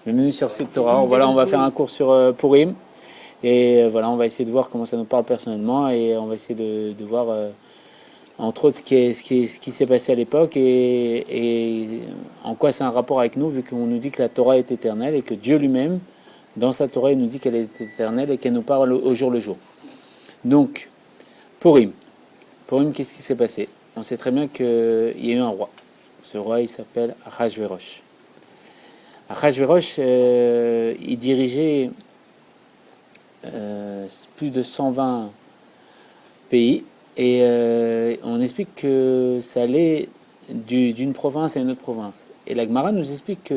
Bienvenue sur cette Torah. Voilà, on va faire un cours sur Purim. Et voilà, on va essayer de voir comment ça nous parle personnellement. Et on va essayer de voir, entre autres, ce qui s'est passé à l'époque et en quoi c'est un rapport avec nous, vu qu'on nous dit que la Torah est éternelle et que Dieu lui-même, dans sa Torah, il nous dit qu'elle est éternelle et qu'elle nous parle au jour le jour. Donc, Purim. Purim, qu'est-ce qui s'est passé? On sait très bien qu'il y a eu un roi. Ce roi, il s'appelle Achashverosh. Achashverosh, il dirigeait plus de 120 pays et on explique que ça allait d'une province à une autre province. Et la Gemara nous explique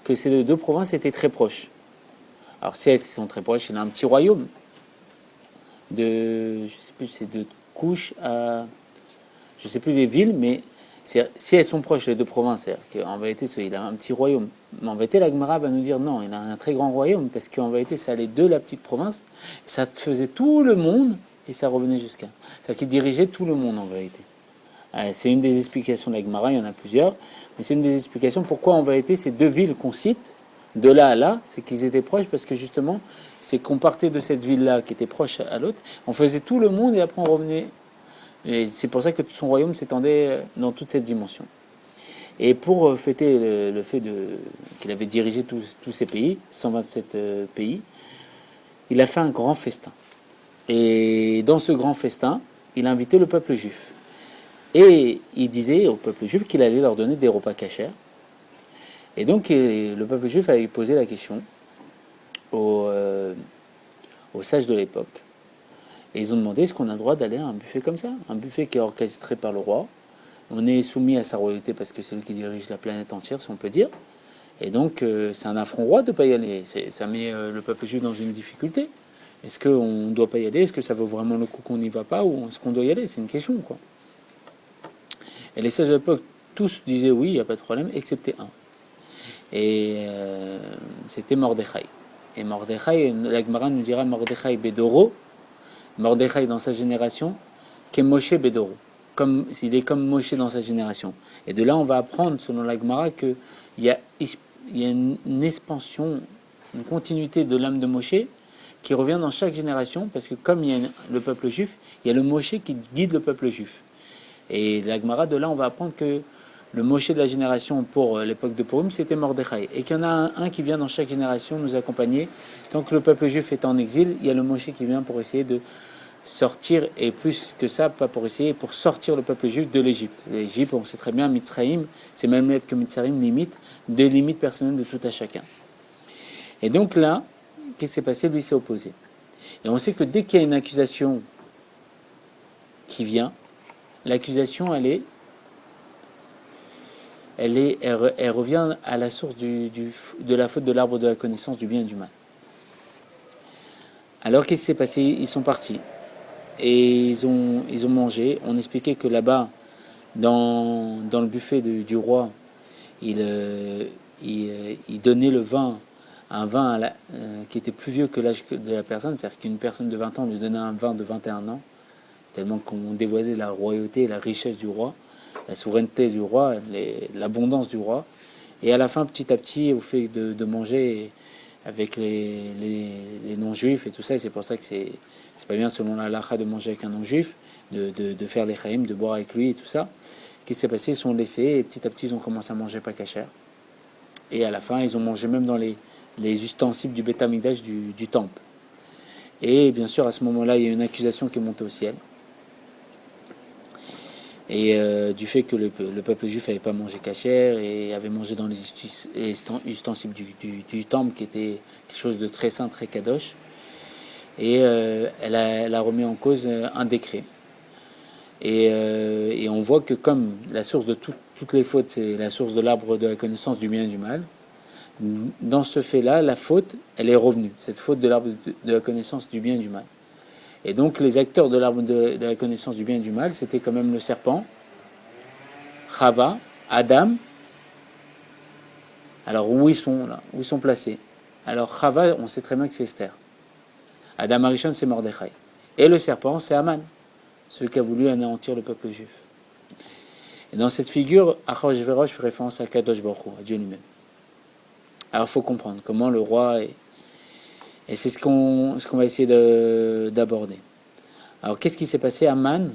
que ces deux provinces étaient très proches. Alors si elles sont très proches, il y a un petit royaume de, je sais plus, c'est de Couche à, je sais plus les villes, mais si elles sont proches, les deux provinces, c'est-à-dire qu'en vérité, il a un petit royaume. Mais en vérité, la Gemara va nous dire non, il a un très grand royaume, parce qu'en vérité, ça allait de la petite province, ça faisait tout le monde, et ça revenait jusqu'à. C'est-à-dire qu'il dirigeait tout le monde, en vérité. C'est une des explications de la Gemara, il y en a plusieurs, mais c'est une des explications pourquoi, en vérité, ces deux villes qu'on cite, de là à là, c'est qu'ils étaient proches, parce que justement, c'est qu'on partait de cette ville-là, qui était proche à l'autre, on faisait tout le monde, et après on revenait. Et c'est pour ça que son royaume s'étendait dans toute cette dimension. Et pour fêter le fait qu'il avait dirigé tous ces pays, 127 pays, il a fait un grand festin. Et dans ce grand festin, il a invité le peuple juif. Et il disait au peuple juif qu'il allait leur donner des repas cachers. Et donc le peuple juif avait posé la question aux sages de l'époque. Et ils ont demandé est-ce qu'on a le droit d'aller à un buffet comme ça, un buffet qui est orchestré par le roi. On est soumis à sa royauté parce que c'est lui qui dirige la planète entière, si on peut dire. Et donc c'est un affront roi de ne pas y aller. Ça met le peuple juif dans une difficulté. Est-ce qu'on ne doit pas y aller? Est-ce que ça vaut vraiment le coup qu'on n'y va pas? Ou est-ce qu'on doit y aller? C'est une question, quoi. Et les sages de l'époque, tous disaient oui, il n'y a pas de problème, excepté un. Et c'était Mordechai. Et Mordechai, la Gemara nous dira Mordechai Bedoro, Mordechai dans sa génération, qu'est Moshe Bedoro. Il est comme Moshe dans sa génération. Et de là, on va apprendre, selon la Gemara, qu'il y a une expansion, une continuité de l'âme de Moshe qui revient dans chaque génération, parce que comme il y a le peuple juif, il y a le Moshe qui guide le peuple juif. Et la Gemara, de là, on va apprendre que le Moshe de la génération pour l'époque de Purim, c'était Mordechai. Et qu'il y en a un qui vient dans chaque génération nous accompagner. Tant que le peuple juif est en exil, il y a le Moshe qui vient pour essayer de sortir, et plus que ça, pas pour essayer, pour sortir le peuple juif de l'Égypte. L'Égypte, on sait très bien, Mitzraïm, c'est même lettre que Mitzraïm limite, des limites personnelles de tout à chacun. Et donc là, qu'est-ce qui s'est passé? Lui s'est opposé. Et on sait que dès qu'il y a une accusation qui vient, l'accusation, elle revient à la source de la faute de l'arbre de la connaissance du bien et du mal. Alors qu'est-ce qui s'est passé? Ils sont partis. Et ils ont mangé. On expliquait que là-bas, dans le buffet du roi, il donnait le vin, un vin qui était plus vieux que l'âge de la personne, c'est-à-dire qu'une personne de 20 ans lui donnait un vin de 21 ans, tellement qu'on dévoilait la royauté et la richesse du roi, la souveraineté du roi, l'abondance du roi. Et à la fin, petit à petit, au fait de manger avec les non-juifs et tout ça, et c'est pour ça que c'est pas bien selon la halakha de manger avec un non-juif, de faire les chaïm, de boire avec lui et tout ça. Qu'est-ce qui s'est passé? Ils sont laissés et petit à petit ils ont commencé à manger pas cachère. Et à la fin ils ont mangé même dans les ustensiles du Beth Amikdash du temple. Et bien sûr à ce moment-là il y a une accusation qui est montée au ciel. Et du fait que le peuple juif n'avait pas mangé cachère et avait mangé dans les ustensiles du temple qui était quelque chose de très saint, très kadosh. Et elle a remis en cause un décret. Et on voit que comme la source de toutes les fautes, c'est la source de l'arbre de la connaissance du bien et du mal, dans ce fait-là, la faute, elle est revenue. Cette faute de l'arbre de la connaissance du bien et du mal. Et donc les acteurs de l'arbre de la connaissance du bien et du mal, c'était quand même le serpent, Chava, Adam. Alors où ils sont là? Où ils sont placés? Alors Chava, on sait très bien que c'est Esther. Adam Arishon, c'est Mordechai. Et le serpent, c'est Aman, celui qui a voulu anéantir le peuple juif. Et dans cette figure, Achashverosh fait référence à Kadosh Baruch Hu, à Dieu lui-même. Alors il faut comprendre comment le roi est. Et c'est ce qu'on va essayer d'aborder. Alors qu'est-ce qui s'est passé à Man?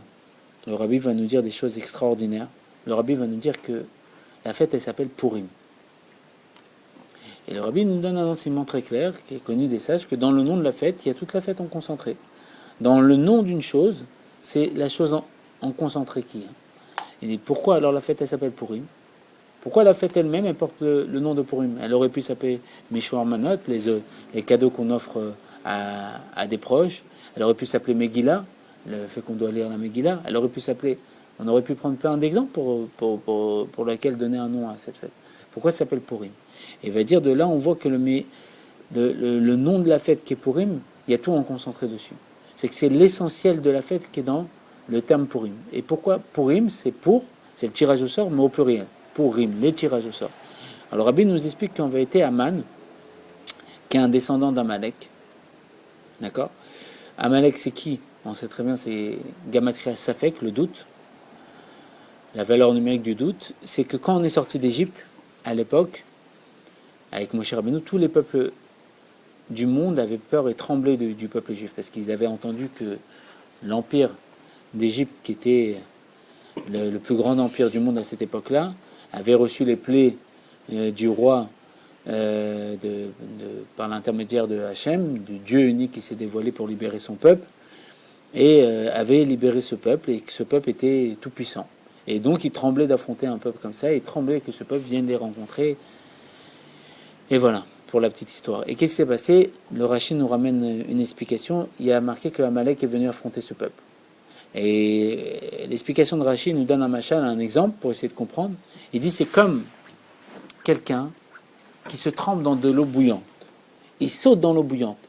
Le rabbi va nous dire des choses extraordinaires. Le rabbi va nous dire que la fête, elle s'appelle Purim. Et le rabbi nous donne un enseignement très clair, qui est connu des sages, que dans le nom de la fête, il y a toute la fête en concentré. Dans le nom d'une chose, c'est la chose en concentré qui est. Il dit, pourquoi alors la fête, elle s'appelle Purim? Pourquoi la fête elle-même, elle porte le nom de Purim? Elle aurait pu s'appeler Mishwar Manot, les cadeaux qu'on offre à des proches. Elle aurait pu s'appeler Megillah, le fait qu'on doit lire la Megillah. Elle aurait pu s'appeler... On aurait pu prendre plein d'exemples pour laquelle donner un nom à cette fête. Pourquoi ça s'appelle Purim? Et il va dire, de là, on voit que le nom de la fête qui est Purim, il y a tout en concentré dessus. C'est que c'est l'essentiel de la fête qui est dans le terme Purim. Et pourquoi Purim? C'est le tirage au sort, mais au pluriel. Purim, les tirages au sort. Alors Rabbi nous explique qu'en vérité, Aman, qui est un descendant d'Amalek, d'accord? Amalek, c'est qui? On sait très bien, c'est Gamatria Safek, le doute. La valeur numérique du doute, c'est que quand on est sorti d'Égypte, à l'époque, avec Moshe Rabbeinu, tous les peuples du monde avaient peur et tremblaient du peuple juif, parce qu'ils avaient entendu que l'empire d'Égypte, qui était le plus grand empire du monde à cette époque-là, avait reçu les plaies du roi par l'intermédiaire de Hachem, du Dieu unique qui s'est dévoilé pour libérer son peuple, et avait libéré ce peuple, et que ce peuple était tout puissant. Et donc il tremblait d'affronter un peuple comme ça, il tremblait que ce peuple vienne les rencontrer. Et voilà, pour la petite histoire. Et qu'est-ce qui s'est passé? Le Rashi nous ramène une explication. Il y a marqué que Amalek est venu affronter ce peuple. Et l'explication de Rashi nous donne un machal, un exemple, pour essayer de comprendre. Il dit, c'est comme quelqu'un qui se trempe dans de l'eau bouillante. Il saute dans l'eau bouillante.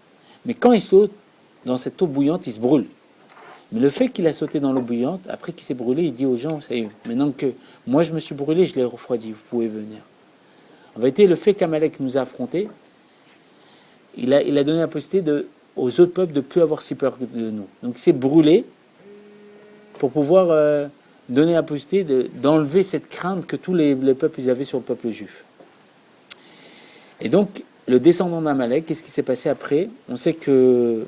Mais quand il saute dans cette eau bouillante, il se brûle. Mais le fait qu'il a sauté dans l'eau bouillante, après qu'il s'est brûlé, il dit aux gens, ça y est, maintenant que moi je me suis brûlé, je l'ai refroidi, vous pouvez venir. En vérité, le fait qu'Amalek nous a affrontés, il a donné la possibilité aux autres peuples de ne plus avoir si peur de nous. Donc il s'est brûlé pour pouvoir donner la possibilité d'enlever cette crainte que tous les peuples ils avaient sur le peuple juif. Et donc, le descendant d'Amalek, qu'est-ce qui s'est passé après? On sait que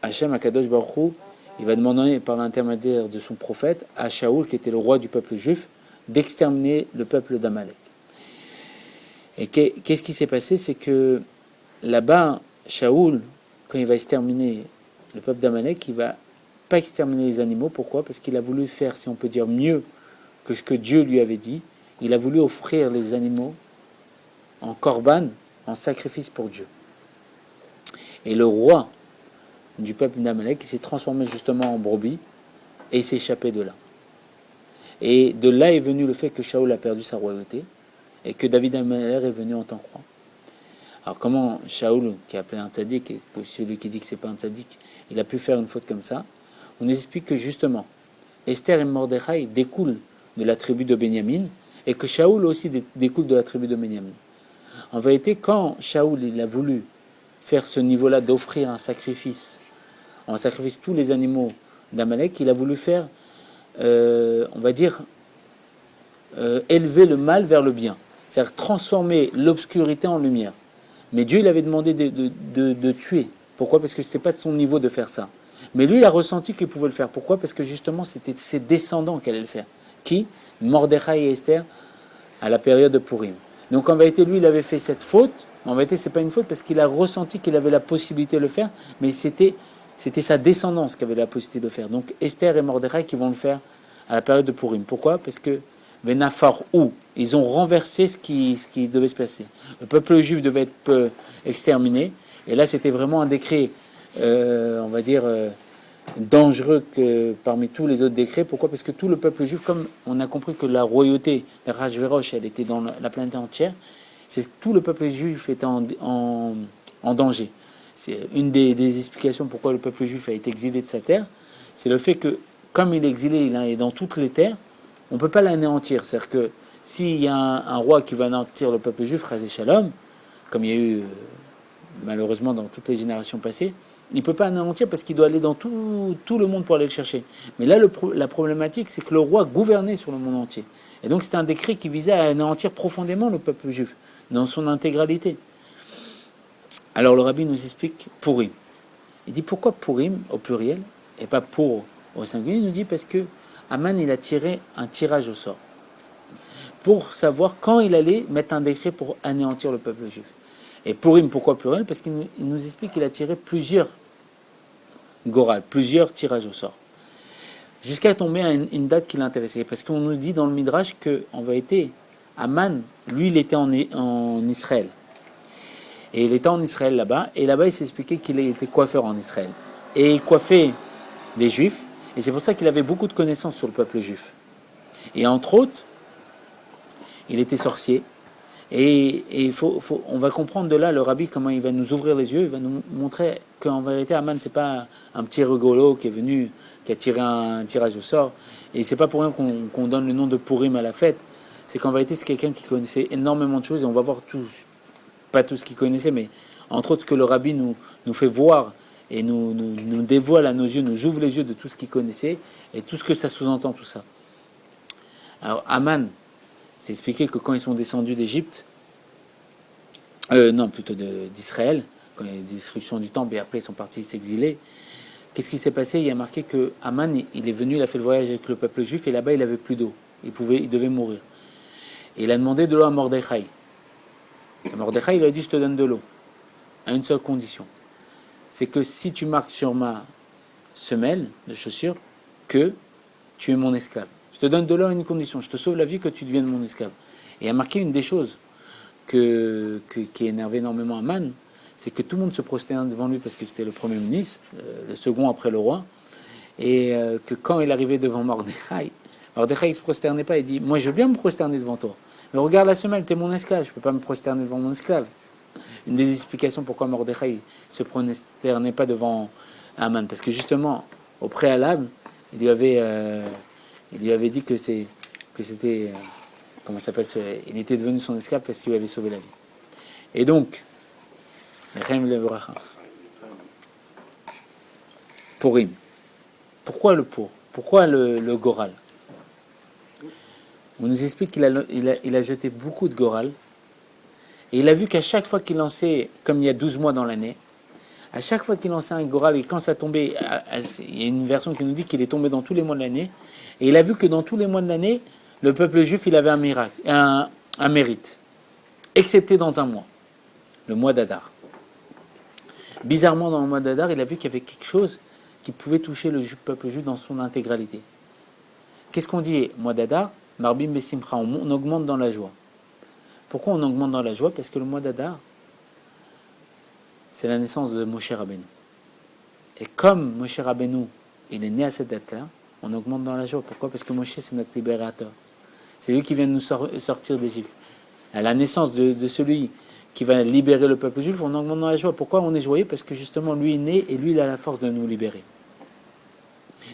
Hachem, Akadosh Baruch Hu, il va demander par l'intermédiaire de son prophète à Shaoul, qui était le roi du peuple juif, d'exterminer le peuple d'Amalek. Et qu'est-ce qui s'est passé? C'est que là-bas, Shaoul, quand il va exterminer le peuple d'Amalek, il ne va pas exterminer les animaux. Pourquoi? Parce qu'il a voulu faire, si on peut dire, mieux que ce que Dieu lui avait dit. Il a voulu offrir les animaux en korban, en sacrifice pour Dieu. Et le roi du peuple d'Amalek, il s'est transformé justement en brebis et il s'est échappé de là. Et de là est venu le fait que Shaoul a perdu sa royauté et que David Améler est venu en tant que roi. Alors comment Shaoul, qui est appelé un tzaddik, et que celui qui dit que c'est pas un tzaddik, il a pu faire une faute comme ça? On explique que justement, Esther et Mordechai découlent de la tribu de Benyamin et que Shaoul aussi découle de la tribu de Benyamin. En vérité, quand Shaoul il a voulu faire ce niveau-là d'offrir un sacrifice, en sacrifice tous les animaux d'Amalek, il a voulu faire, on va dire, élever le mal vers le bien. C'est-à-dire transformer l'obscurité en lumière. Mais Dieu, il avait demandé de tuer. Pourquoi? Parce que ce n'était pas de son niveau de faire ça. Mais lui, il a ressenti qu'il pouvait le faire. Pourquoi? Parce que justement, c'était ses descendants qui allaient le faire. Qui? Mordechai et Esther, à la période de Purim. Donc en vérité, lui, il avait fait cette faute. En vérité, ce n'est pas une faute parce qu'il a ressenti qu'il avait la possibilité de le faire. Mais c'était sa descendance qui avait la possibilité de le faire. Donc Esther et Mordechai qui vont le faire à la période de Purim. Pourquoi? Parce que Venafar ou ils ont renversé ce qui devait se passer. Le peuple juif devait être exterminé. Et là, c'était vraiment un décret, on va dire, dangereux que parmi tous les autres décrets. Pourquoi? Parce que tout le peuple juif, comme on a compris que la royauté de Rajverosh, elle était dans la planète entière, c'est que tout le peuple juif était en danger. C'est une des explications pourquoi le peuple juif a été exilé de sa terre. C'est le fait que, comme il est exilé, il est dans toutes les terres, on ne peut pas l'anéantir. C'est-à-dire que s'il y a un roi qui va anéantir le peuple juif, Razé Shalom, comme il y a eu malheureusement dans toutes les générations passées, il ne peut pas anéantir parce qu'il doit aller dans tout le monde pour aller le chercher. Mais là, la problématique, c'est que le roi gouvernait sur le monde entier. Et donc, c'était un décret qui visait à anéantir profondément le peuple juif. dans son intégralité. Alors le rabbi nous explique Purim. Il dit pourquoi Purim au pluriel et pas pour au singulier. Il nous dit parce que Aman il a tiré un tirage au sort pour savoir quand il allait mettre un décret pour anéantir le peuple juif. Et Purim, pourquoi pluriel? Parce qu'il nous explique qu'il a tiré plusieurs goral, plusieurs tirages au sort, jusqu'à tomber à une date qui l'intéressait. Parce qu'on nous dit dans le Midrash qu'en vérité, Aman, lui, il était en Israël. Et il était en Israël là-bas, et là-bas, il s'est expliqué qu'il était coiffeur en Israël. Et il coiffait les Juifs, et c'est pour ça qu'il avait beaucoup de connaissances sur le peuple juif. Et entre autres, il était sorcier. Et on va comprendre de là, le rabbi, comment il va nous ouvrir les yeux, il va nous montrer qu'en vérité, Aman, c'est pas un petit rigolo qui est venu, qui a tiré un tirage au sort. Et c'est pas pour rien qu'on donne le nom de Purim à la fête. C'est qu'en vérité, c'est quelqu'un qui connaissait énormément de choses, et on va voir tout, pas tout ce qu'il connaissait, mais entre autres ce que le rabbi nous fait voir et nous dévoile à nos yeux, nous ouvre les yeux de tout ce qu'il connaissait et tout ce que ça sous-entend, tout ça. Alors, Aman, c'est expliqué que quand ils sont descendus d'Égypte, non, plutôt d'Israël, quand il y a eu la destruction du temple, et après ils sont partis s'exiler, qu'est-ce qui s'est passé? Il y a marqué que Aman, il est venu, il a fait le voyage avec le peuple juif, et là-bas il avait plus d'eau. Il devait mourir. Et il a demandé de l'eau à Mordechai. Et Mordechai, il a dit, je te donne de l'eau, à une seule condition. C'est que si tu marques sur ma semelle de chaussure que tu es mon esclave. Je te donne de l'eau à une condition, je te sauve la vie que tu deviennes mon esclave. Et il a marqué une des choses qui énervait énormément Aman, c'est que tout le monde se prosterne devant lui parce que c'était le premier ministre, le second après le roi, et que quand il arrivait devant Mordechai, Mordechai ne se prosternait pas, il dit, moi je veux bien me prosterner devant toi, mais regarde la semelle, tu es mon esclave, je ne peux pas me prosterner devant mon esclave. Une des explications pourquoi Mordechai ne se prosternait pas devant Aman, parce que justement, au préalable, il lui avait dit que c'était, comment ça s'appelle, il était devenu son esclave parce qu'il lui avait sauvé la vie. Et donc, Purim. Pourquoi le pour? Pourquoi le goral? On nous explique qu'il a jeté beaucoup de goral. Et il a vu qu'à chaque fois qu'il lançait, comme il y a 12 mois dans l'année, à chaque fois qu'il lançait un goral, et quand ça tombait, il y a une version qui nous dit qu'il est tombé dans tous les mois de l'année, et il a vu que dans tous les mois de l'année, le peuple juif, il avait un miracle, un mérite, excepté dans un mois, le mois d'Adar. Bizarrement, dans le mois d'Adar, il a vu qu'il y avait quelque chose qui pouvait toucher le peuple juif dans son intégralité. Qu'est-ce qu'on dit, mois d'Adar? Marbim Besimcha, on augmente dans la joie. Pourquoi on augmente dans la joie? Parce que le mois d'Adar, c'est la naissance de Moshe Rabbeinu. Et comme Moshe Rabbeinu, il est né à cette date-là, on augmente dans la joie. Pourquoi? Parce que Moshe, c'est notre libérateur. C'est lui qui vient nous sortir d'Égypte. À la naissance de celui qui va libérer le peuple juif, on augmente dans la joie. Pourquoi on est joyeux? Parce que justement, lui est né et lui, il a la force de nous libérer.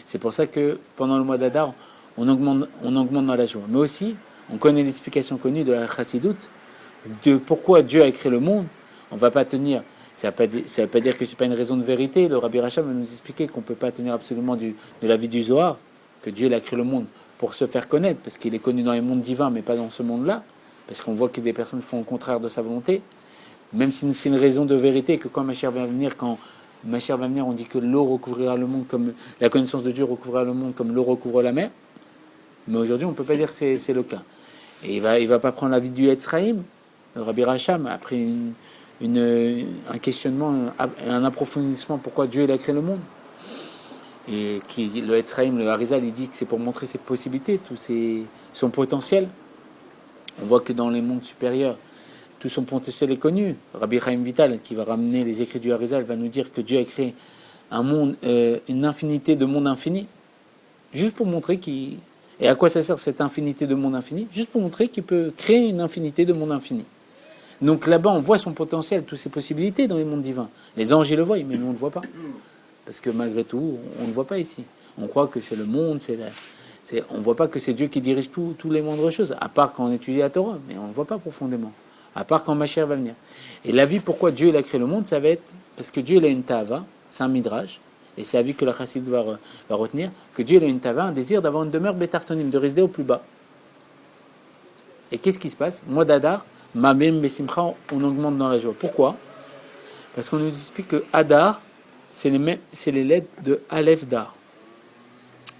C'est pour ça que pendant le mois d'Adar, on augmente dans la joie. Mais aussi, on connaît l'explication connue de la Chassidoute, de pourquoi Dieu a créé le monde. On ne va pas tenir, ça ne veut pas dire que ce n'est pas une raison de vérité. Le Rabbi Racham va nous expliquer qu'on ne peut pas tenir absolument de la vie du Zohar, que Dieu a créé le monde pour se faire connaître, parce qu'il est connu dans les mondes divins, mais pas dans ce monde-là, parce qu'on voit que des personnes font le contraire de sa volonté, même si c'est une raison de vérité, que quand Mashiach va venir, on dit que l'eau recouvrira le monde, comme la connaissance de Dieu recouvrira le monde comme l'eau recouvre la mer. Mais aujourd'hui, on ne peut pas dire que c'est le cas. Et il va pas prendre la vie du Etzraïm. Le Rabbi Racham a pris un questionnement, un approfondissement pourquoi Dieu a créé le monde. Et le Etzraïm, le Harizal, il dit que c'est pour montrer ses possibilités, son potentiel. On voit que dans les mondes supérieurs, tout son potentiel est connu. Rabbi Chaim Vital, qui va ramener les écrits du Harizal, va nous dire que Dieu a créé un monde, une infinité de mondes infinis, juste pour montrer qu'il... Et à quoi ça sert cette infinité de mondes infinis? Juste pour montrer qu'il peut créer une infinité de mondes infinis. Donc là-bas, on voit son potentiel, toutes ses possibilités dans les mondes divins. Les anges, ils le voient, mais nous, on ne le voit pas. Parce que malgré tout, on ne le voit pas ici. On croit que c'est le monde, on ne voit pas que c'est Dieu qui dirige tous les moindres choses, à part quand on étudie la Torah, mais on ne le voit pas profondément. À part quand Mashiach va venir. Et la vie, pourquoi Dieu a créé le monde, ça va être parce que Dieu a une tava, c'est un midrash, et c'est la vie que la chassid va retenir, que Dieu a une tava, un désir d'avoir une demeure bétartonim, de résider au plus bas. Et qu'est-ce qui se passe? Mois d'Adar, Mabim Besimcha, on augmente dans la joie. Pourquoi? Parce qu'on nous explique que Hadar, c'est les lettres de Aleph Dar.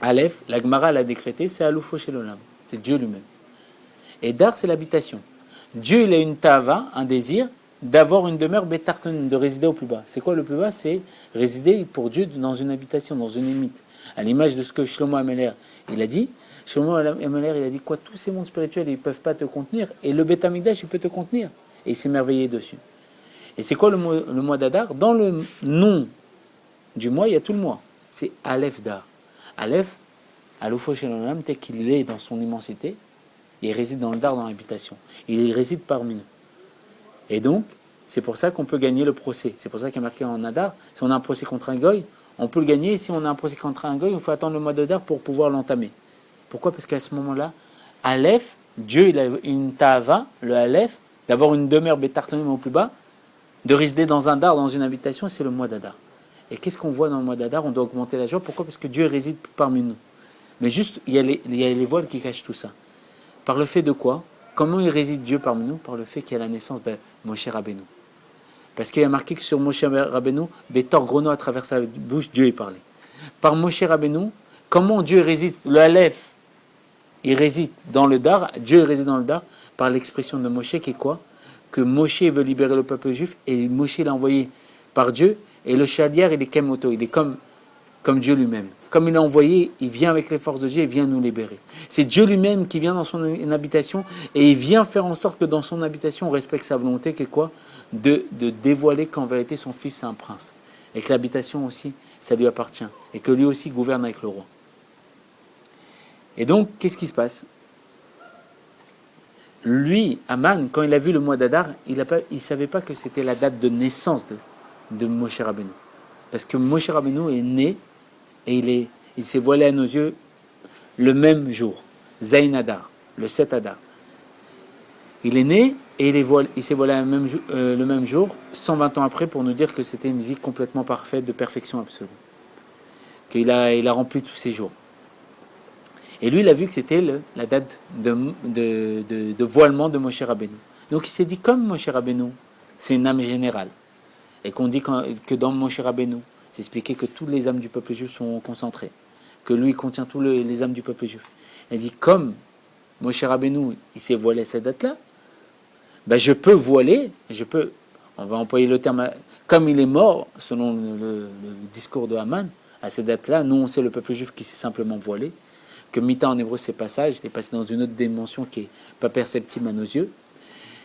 Aleph, la Gemara l'a décrété, c'est Aloufo Shelolam. C'est Dieu lui-même. Et Dar, c'est l'habitation. Dieu, il a une tava, un désir, d'avoir une demeure bétarton, de résider au plus bas. C'est quoi le plus bas? C'est résider pour Dieu dans une habitation, dans une limite. À l'image de ce que Shlomo Ameler, il a dit. Shlomo Ameler, il a dit quoi? Tous ces mondes spirituels, ils ne peuvent pas te contenir. Et le Beth Amikdash, il peut te contenir. Et il s'est merveillé dessus. Et c'est quoi le mois d'Adar? Dans le nom du mois, il y a tout le mois. C'est Aleph Dar. Aleph, Aloufo Shelolam, tel qu'il est dans son immensité, il réside dans le Dar, dans l'habitation. Il réside parmi nous. Et donc, c'est pour ça qu'on peut gagner le procès. C'est pour ça qu'il y a marqué en Adar, si on a un procès contre un goy, on peut le gagner. Et si on a un procès contre un goy, il faut attendre le mois d'Adar pour pouvoir l'entamer. Pourquoi? Parce qu'à ce moment-là, Aleph, Dieu, il a une ta'ava, le Aleph, d'avoir une demeure bétartonim au plus bas, de résider dans un Dar, dans une habitation, c'est le mois d'Adar. Et qu'est-ce qu'on voit dans le mois d'Adar? On doit augmenter la joie. Pourquoi? Parce que Dieu réside parmi nous. Mais juste, il y a les voiles qui cachent tout ça. Par le fait de quoi? Comment il réside Dieu parmi nous? Par le fait qu'il y a la naissance de Moshe Rabbeinu. Parce qu'il y a marqué que sur Moshe Rabbeinu, Bétor Grono, à travers sa bouche, Dieu est parlé. Par Moshe Rabbeinu, comment Dieu réside? Le Aleph, il réside dans le Dar. Dieu réside dans le Dar par l'expression de Moshe qui est quoi? Que Moshe veut libérer le peuple juif et Moshe l'a envoyé par Dieu. Et le Shaliar, il est Kemoto, il est comme Dieu lui-même. Comme il l'a envoyé, il vient avec les forces de Dieu et vient nous libérer. C'est Dieu lui-même qui vient dans son habitation et il vient faire en sorte que dans son habitation, on respecte sa volonté, qui est quoi? De dévoiler qu'en vérité, son fils, c'est un prince. Et que l'habitation aussi, ça lui appartient. Et que lui aussi gouverne avec le roi. Et donc, qu'est-ce qui se passe? Lui, Aman, quand il a vu le mois d'Adar, il ne savait pas que c'était la date de naissance de Moshe Rabbeinu. Parce que Moshe Rabbeinu est né et il s'est voilé à nos yeux le même jour, Zayin Adar, le 7 Adar. Il est né et il s'est voilé le même jour, 120 ans après, pour nous dire que c'était une vie complètement parfaite, de perfection absolue. Qu'il a rempli tous ses jours. Et lui, il a vu que c'était la date de voilement de Moshe Rabbeinu. Donc il s'est dit, comme Moshe Rabbeinu, c'est une âme générale, et qu'on dit que dans Moshe Rabbeinu, c'est expliqué que toutes les âmes du peuple juif sont concentrées, que lui contient toutes les âmes du peuple juif. Il dit, comme Moshe Rabbeinu, il s'est voilé à cette date-là, ben je peux voiler, on va employer le terme, comme il est mort, selon le discours de Haman, à cette date-là, nous on sait le peuple juif qui s'est simplement voilé, que Mita en hébreu c'est passage, il est passé dans une autre dimension qui n'est pas perceptible à nos yeux,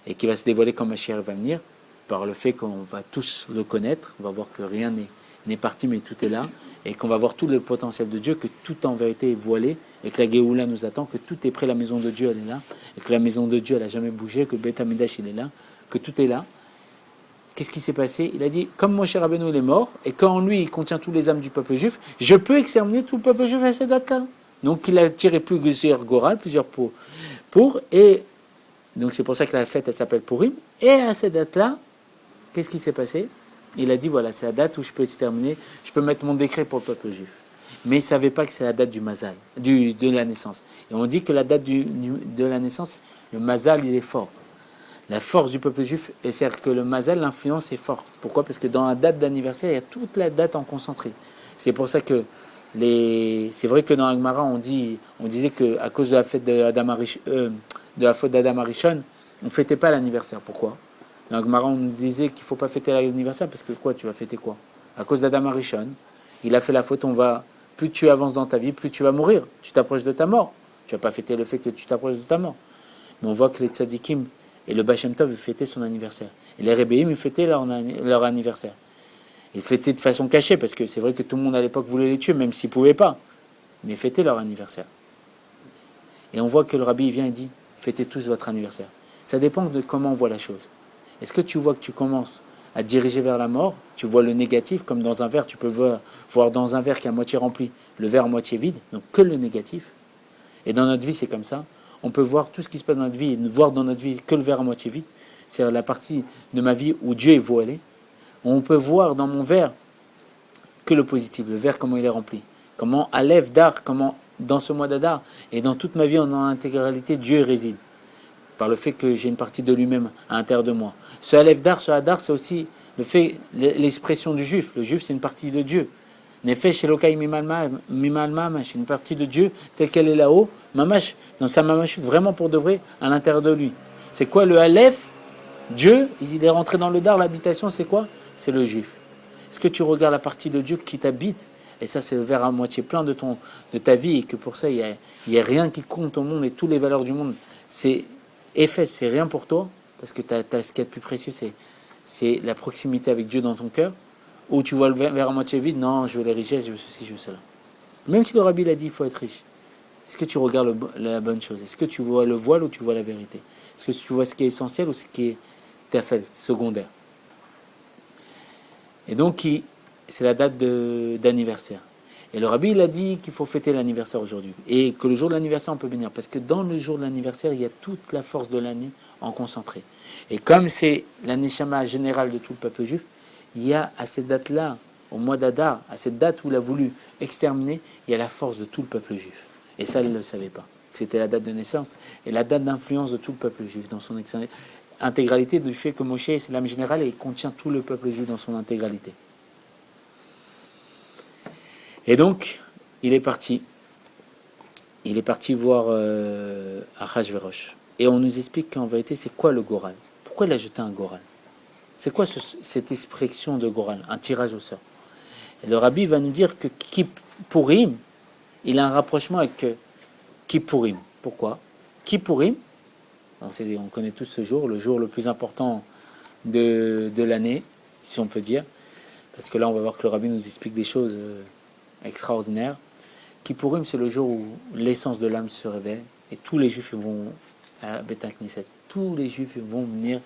et qui va se dévoiler quand Mashiach va venir, par le fait qu'on va tous le connaître, on va voir que rien n'est parti, mais tout est là, et qu'on va voir tout le potentiel de Dieu, que tout en vérité est voilé, et que la Géoula nous attend, que tout est prêt, la maison de Dieu elle est là, et que la maison de Dieu elle n'a jamais bougé, que le Beth Amidash il est là, que tout est là. Qu'est-ce qui s'est passé? Il a dit, comme Moshe Rabbeinu il est mort, et qu'en lui il contient tous les âmes du peuple juif, je peux exterminer tout le peuple juif à cette date-là. Donc il a tiré plusieurs gorales, plusieurs pour, et donc c'est pour ça que la fête elle s'appelle Purim, et à cette date-là, qu'est-ce qui s'est passé? Il a dit, voilà, c'est la date où je peux exterminer, je peux mettre mon décret pour le peuple juif. Mais il ne savait pas que c'est la date du Mazal, de la naissance. Et on dit que la date de la naissance, le Mazal, il est fort. La force du peuple juif, c'est-à-dire que le Mazal, l'influence est forte. Pourquoi? Parce que dans la date d'anniversaire, il y a toute la date en concentré. C'est pour ça que c'est vrai que dans Agmara, on disait qu'à cause de la fête d'Adam Arishon, on ne fêtait pas l'anniversaire. Pourquoi? Dans Agmara, on nous disait qu'il ne faut pas fêter l'anniversaire parce que quoi? Tu vas fêter quoi? À cause d'Adam Arishon, il a fait la faute, plus tu avances dans ta vie, plus tu vas mourir. Tu t'approches de ta mort. Tu ne vas pas fêter le fait que tu t'approches de ta mort. Mais on voit que les tzadikim et le Baal Shem Tov fêtaient son anniversaire. Et les Rebbeim, ils fêtaient leur anniversaire. Ils fêtaient de façon cachée, parce que c'est vrai que tout le monde à l'époque voulait les tuer, même s'ils ne pouvaient pas. Mais ils fêtaient leur anniversaire. Et on voit que le Rabbi il vient et dit, fêtez tous votre anniversaire. Ça dépend de comment on voit la chose. Est-ce que tu vois que tu commences à te diriger vers la mort? Tu vois le négatif, comme dans un verre, tu peux voir dans un verre qui est à moitié rempli, le verre à moitié vide, donc que le négatif. Et dans notre vie, c'est comme ça. On peut voir tout ce qui se passe dans notre vie et ne voir dans notre vie que le verre à moitié vide. C'est la partie de ma vie où Dieu est voilé. On peut voir dans mon verre que le positif, le verre comment il est rempli. Comment Aleph Dar, comment dans ce mois d'Adar et dans toute ma vie en intégralité, Dieu réside. par le fait que j'ai une partie de lui-même à l'intérieur de moi. Ce Aleph Dar, ce Hadar, c'est aussi le fait, l'expression du juif. Le juif, c'est une partie de Dieu. Nefesh Elokai Mimal Mamash, une partie de Dieu telle qu'elle est là-haut, Mamash, dans sa Mamashut, vraiment pour de vrai, à l'intérieur de lui. C'est quoi le Aleph? Dieu, il est rentré dans le Dar, l'habitation, c'est quoi? C'est le juif. Est-ce que tu regardes la partie de Dieu qui t'habite? Et ça, c'est le verre à moitié plein de ta vie, et que pour ça, il y a rien qui compte au monde, et toutes les valeurs du monde, c'est effet, c'est rien pour toi, parce que t'as ce qu'il y a de plus précieux, c'est la proximité avec Dieu dans ton cœur, ou tu vois le verre à moitié vide, non, je veux les richesses, je veux ceci, je veux cela. Même si le rabbi l'a dit, il faut être riche. Est-ce que tu regardes la bonne chose? Est-ce que tu vois le voile ou tu vois la vérité? Est-ce que tu vois ce qui est essentiel ou ce qui est fait secondaire? Et donc, c'est la date d'anniversaire. Et le rabbi, il a dit qu'il faut fêter l'anniversaire aujourd'hui. Et que le jour de l'anniversaire, on peut bénir. Parce que dans le jour de l'anniversaire, il y a toute la force de l'année en concentré. Et comme c'est la neshama générale de tout le peuple juif, il y a à cette date-là, au mois d'Adar, à cette date où il a voulu exterminer, il y a la force de tout le peuple juif. Et ça, il ne le savait pas. C'était la date de naissance et la date d'influence de tout le peuple juif dans son intégralité, du fait que Moshe, c'est l'âme générale et il contient tout le peuple juif dans son intégralité. Et donc, il est parti voir Achashverosh. Et on nous explique qu'en vérité, c'est quoi le Goral? Pourquoi il a jeté un Goral? C'est quoi cette expression de Goral? Un tirage au sort. Et le rabbi va nous dire que Kippurim, il a un rapprochement avec Kippurim. Pourquoi? Kippurim, on connaît tous ce jour, le jour le plus important de l'année, si on peut dire. Parce que là, on va voir que le rabbi nous explique des choses extraordinaire. Kippurim, c'est le jour où l'essence de l'âme se révèle et tous les juifs vont à Beth Knesset. Tous les juifs vont venir,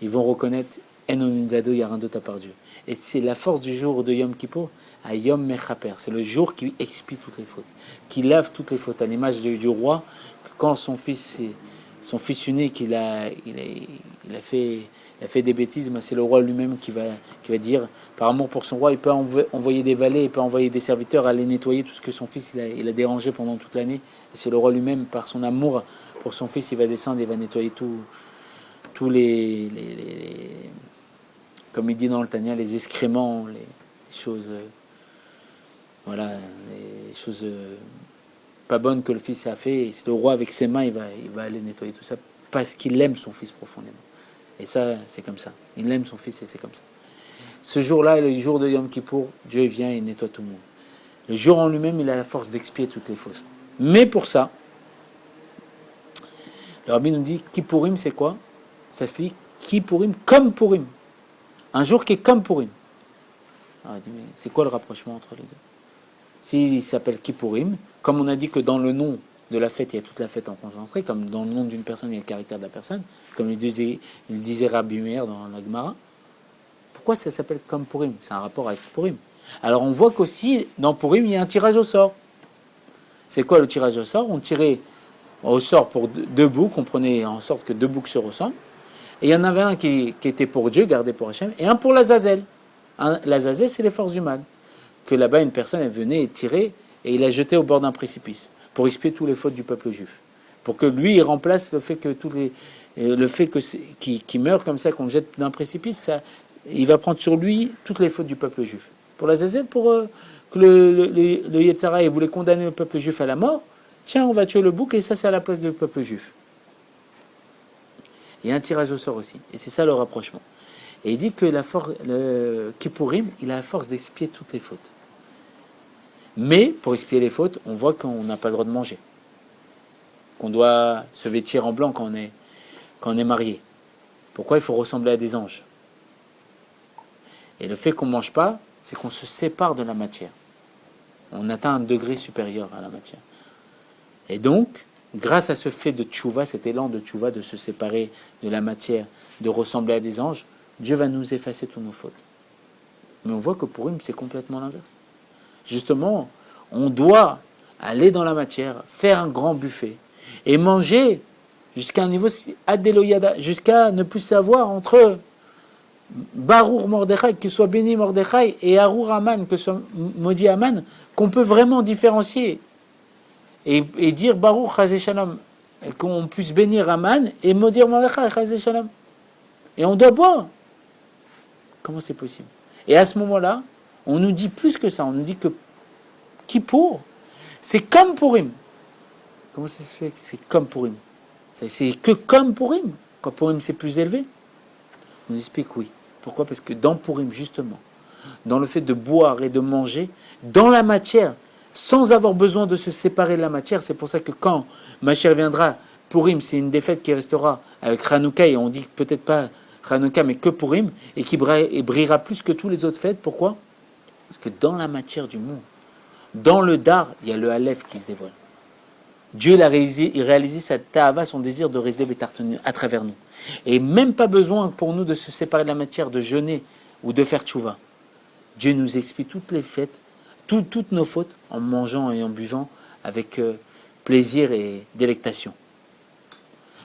ils vont reconnaître Enon Vado, il n'y a rien d'autre à part Dieu. Et c'est la force du jour de Yom Kippur, à Yom Mechaper. C'est le jour qui expie toutes les fautes, qui lave toutes les fautes, à l'image du roi, que quand son fils unique, il a fait des bêtises, mais c'est le roi lui-même qui va dire, par amour pour son roi, il peut envoyer des valets, il peut envoyer des serviteurs aller nettoyer tout ce que son fils il a dérangé pendant toute l'année. Et c'est le roi lui-même, par son amour pour son fils, il va descendre et va nettoyer tous les comme il dit dans le Tania, les excréments, les choses, voilà, les choses pas bonnes que le fils a fait. Et c'est le roi avec ses mains, il va aller nettoyer tout ça parce qu'il aime son fils profondément. Et ça, c'est comme ça. Il aime son fils et c'est comme ça. Ce jour-là, le jour de Yom Kippour, Dieu vient et nettoie tout le monde. Le jour en lui-même, il a la force d'expier toutes les fautes. Mais pour ça, le rabbi nous dit, Kippourim, c'est quoi? Ça se lit Kippourim comme Pourim. Un jour qui est comme Pourim. Alors, il dit, mais c'est quoi le rapprochement entre les deux? S'il s'appelle Kippourim, comme on a dit que dans le nom de la fête, il y a toute la fête en concentré, comme dans le nom d'une personne, il y a le caractère de la personne, comme il disait Rabbi Meir dans la Gemara. Pourquoi ça s'appelle comme Pourim? C'est un rapport avec Pourim. Alors on voit qu'aussi, dans Pourim, il y a un tirage au sort. C'est quoi le tirage au sort? On tirait au sort pour deux boucs, on prenait en sorte que deux boucs se ressemblent, et il y en avait un qui était pour Dieu, gardé pour Hachem, et un pour l'Azazel. L'Azazel, c'est les forces du mal. Que là-bas, une personne, elle venait et tirait, et il la jetait au bord d'un précipice, pour expier tous les fautes du peuple juif. Pour que lui, il remplace le fait que qui meurt comme ça, qu'on le jette d'un précipice, ça, il va prendre sur lui toutes les fautes du peuple juif. Pour l'Azazel, pour que le Yetzara, il voulait condamner le peuple juif à la mort, tiens, on va tuer le bouc, et ça, c'est à la place du peuple juif. Il y a un tirage au sort aussi, et c'est ça le rapprochement. Et il dit que le Kippourim, il a la force d'expier toutes les fautes. Mais, pour expier les fautes, on voit qu'on n'a pas le droit de manger. Qu'on doit se vêtir en blanc quand on est marié. Pourquoi? Il faut ressembler à des anges. Et le fait qu'on ne mange pas, c'est qu'on se sépare de la matière. On atteint un degré supérieur à la matière. Et donc, grâce à ce fait de tchouva, cet élan de tchouva, de se séparer de la matière, de ressembler à des anges, Dieu va nous effacer toutes nos fautes. Mais on voit que pour lui, c'est complètement l'inverse. Justement, on doit aller dans la matière, faire un grand buffet, et manger jusqu'à un niveau adéloyada, jusqu'à ne plus savoir entre Barour Mordechai, qu'il soit béni Mordechai, et Arour Aman, que soit maudit Aman, qu'on peut vraiment différencier. Et dire Baruch Chazé Shalom, qu'on puisse bénir Aman et maudire Mordechai, chas shalom. Et on doit boire. Comment c'est possible? Et à ce moment-là, on nous dit plus que ça. On nous dit que Kippour, c'est comme Purim. Comment ça se fait que c'est comme Purim? C'est que comme Purim. Quand Purim c'est plus élevé. On explique oui. Pourquoi? Parce que dans Purim, justement, dans le fait de boire et de manger, dans la matière, sans avoir besoin de se séparer de la matière, c'est pour ça que quand Mashiach viendra, Purim, c'est une défaite qui restera avec Hanouka, et on dit peut-être pas Hanouka, mais que Purim, et qui brillera plus que tous les autres fêtes. Pourquoi? Parce que dans la matière du monde, dans le Dar, il y a le Aleph qui se dévoile. Dieu il a réalisé sa ta'ava, son désir de résider Betartenu à travers nous. Et même pas besoin pour nous de se séparer de la matière, de jeûner ou de faire tchouva. Dieu nous explique toutes les fêtes, toutes nos fautes, en mangeant et en buvant avec plaisir et délectation.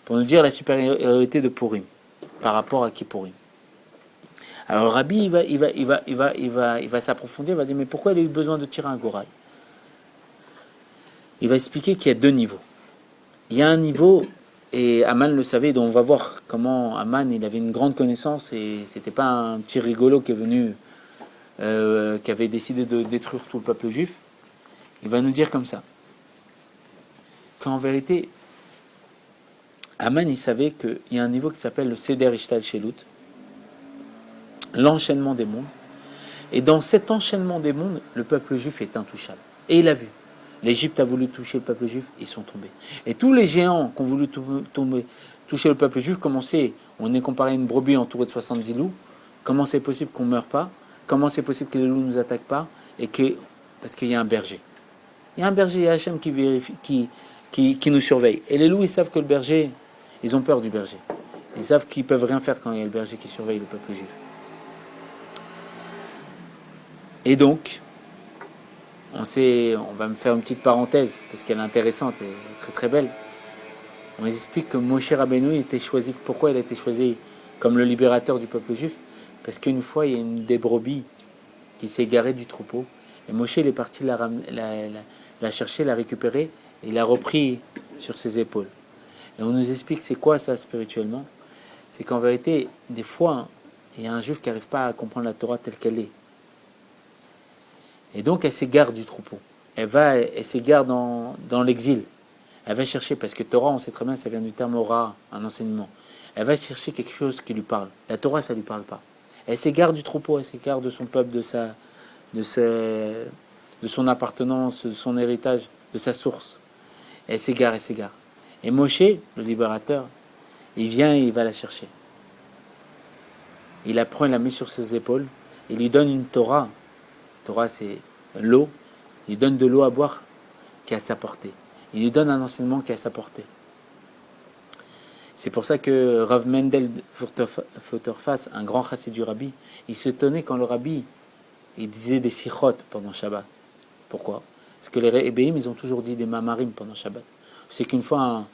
Pour nous dire la supériorité de Purim par rapport à Kippourim. Alors le Rabbi, il va s'approfondir, il va dire, mais pourquoi il a eu besoin de tirer un goral? Il va expliquer qu'il y a deux niveaux. Il y a un niveau, et Aman le savait, donc on va voir comment Aman, il avait une grande connaissance, et c'était pas un petit rigolo qui est venu, qui avait décidé de détruire tout le peuple juif. Il va nous dire comme ça, qu'en vérité, Aman, il savait qu'il y a un niveau qui s'appelle le Seder Ishtal Shelut, l'enchaînement des mondes, et dans cet enchaînement des mondes, le peuple juif est intouchable. Et il a vu. L'Égypte a voulu toucher le peuple juif, ils sont tombés. Et tous les géants qui ont voulu toucher le peuple juif, on est comparé à une brebis entourée de 70 loups, comment c'est possible qu'on ne meure pas? Comment c'est possible que les loups ne nous attaquent pas? Parce qu'il y a un berger. Il y a un berger, il y a Hachem qui vérifie, qui nous surveille. Et les loups, ils savent que le berger, ils ont peur du berger. Ils savent qu'ils ne peuvent rien faire quand il y a le berger qui surveille le peuple juif. Et donc, on va me faire une petite parenthèse, parce qu'elle est intéressante et très très belle. On explique que Moshe Rabbeinu était choisi. Pourquoi il a été choisi comme le libérateur du peuple juif? Parce qu'une fois, il y a une des brebis qui s'est égarée du troupeau. Et Moshe, il est parti la chercher, la récupérer, et il l'a repris sur ses épaules. Et on nous explique c'est quoi ça spirituellement? C'est qu'en vérité, des fois, il y a un juif qui n'arrive pas à comprendre la Torah telle qu'elle est. Et donc elle s'égare du troupeau. Elle s'égare dans l'exil. Elle va chercher, parce que Torah, on sait très bien, ça vient du terme Ora, un enseignement. Elle va chercher quelque chose qui lui parle. La Torah, ça ne lui parle pas. Elle s'égare du troupeau, elle s'égare de son peuple, de son appartenance, de son héritage, de sa source. Elle s'égare. Et Moshe, le libérateur, il vient et il va la chercher. Il la prend, il la met sur ses épaules, il lui donne une Torah. Torah, c'est l'eau. Il lui donne de l'eau à boire qui est à sa portée. Il lui donne un enseignement qui est à sa portée. C'est pour ça que Rav Mendel Futterfass, un grand chassid du Rabbi, il s'étonnait quand le Rabbi il disait des sichot pendant Shabbat. Pourquoi? Parce que les Rebbeim, ils ont toujours dit des mamarim pendant Shabbat. C'est qu'une fois,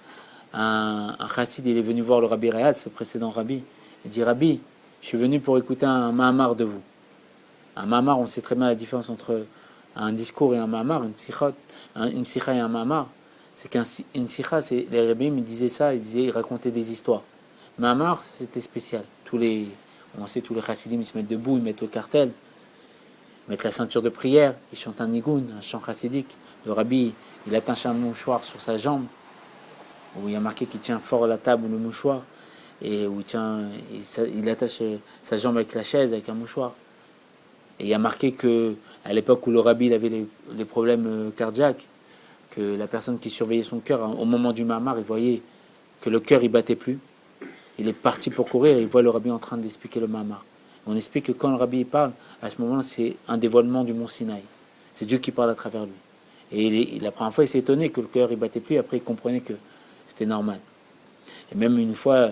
un chassid il est venu voir le Rabbi Rayad, ce précédent Rabbi. Il dit, Rabbi, je suis venu pour écouter un mamar de vous. Un mamar, on sait très bien la différence entre un discours et un mamar, une sikha et un mamar. C'est qu'une sikha, les Rebbeim, ils disaient ça, ils racontaient des histoires. Mamar, c'était spécial. On sait, tous les chassidim, ils se mettent debout, ils mettent le cartel, ils mettent la ceinture de prière, ils chantent un nigoun, un chant chassidique. Le Rabbi, il attache un mouchoir sur sa jambe, où il y a marqué qu'il tient fort la table ou le mouchoir, et où il attache sa jambe avec la chaise, avec un mouchoir. Et il y a marqué que à l'époque où le Rabbi il avait les problèmes cardiaques, que la personne qui surveillait son cœur, au moment du mamar, il voyait que le cœur il battait plus. Il est parti pour courir et il voit le Rabbi en train d'expliquer le mamar. On explique que quand le Rabbi parle, à ce moment-là, c'est un dévoilement du mont Sinaï. C'est Dieu qui parle à travers lui. Et la première fois, il s'est étonné que le cœur il battait plus. Après, il comprenait que c'était normal. Et même une fois,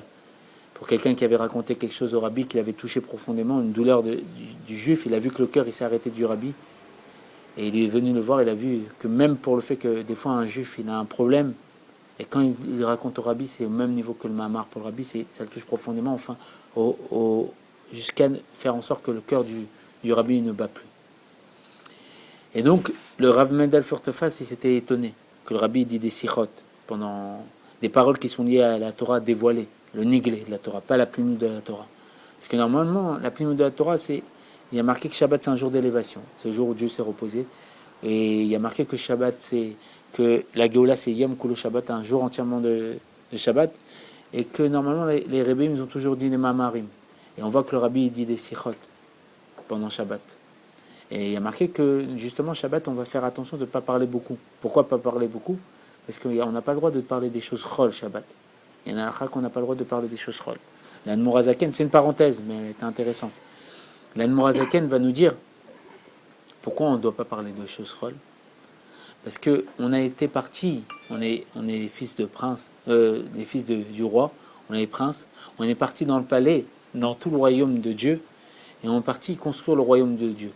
pour quelqu'un qui avait raconté quelque chose au Rabbi, qui l'avait touché profondément, une douleur du juif, il a vu que le cœur il s'est arrêté du Rabbi. Et il est venu le voir, il a vu que même pour le fait que des fois un juif il a un problème, et quand il raconte au Rabbi, c'est au même niveau que le mamar pour le Rabbi, ça le touche profondément, enfin, jusqu'à faire en sorte que le cœur du Rabbi ne bat plus. Et donc, le Rav Mendel Furtefass, il s'était étonné que le Rabbi dit des sichot pendant des paroles qui sont liées à la Torah dévoilée, le niglé de la Torah, pas la plénitude de la Torah. Parce que normalement, la plénitude de la Torah, il y a marqué que Shabbat c'est un jour d'élévation, c'est le jour où Dieu s'est reposé. Et il y a marqué que Shabbat, que la Géoula c'est Yom Kulo Shabbat, un jour entièrement de Shabbat. Et que normalement les Rebbeim ils ont toujours dit des Mamarim. Et on voit que le Rabbi il dit des Sichot pendant Shabbat. Et il y a marqué que justement Shabbat on va faire attention de ne pas parler beaucoup. Pourquoi pas parler beaucoup? Parce qu'on n'a pas le droit de parler des choses chol Shabbat. Il y en a un qu'on n'a pas le droit de parler des choses chol. L'Admorazaken, c'est une parenthèse, mais elle est intéressante. L'Admorazaken va nous dire pourquoi on ne doit pas parler de choses chol. Parce que on a été partis, on est les fils de prince, les fils du roi, on est les princes, on est partis dans le palais, dans tout le royaume de Dieu, et on est parti construire le royaume de Dieu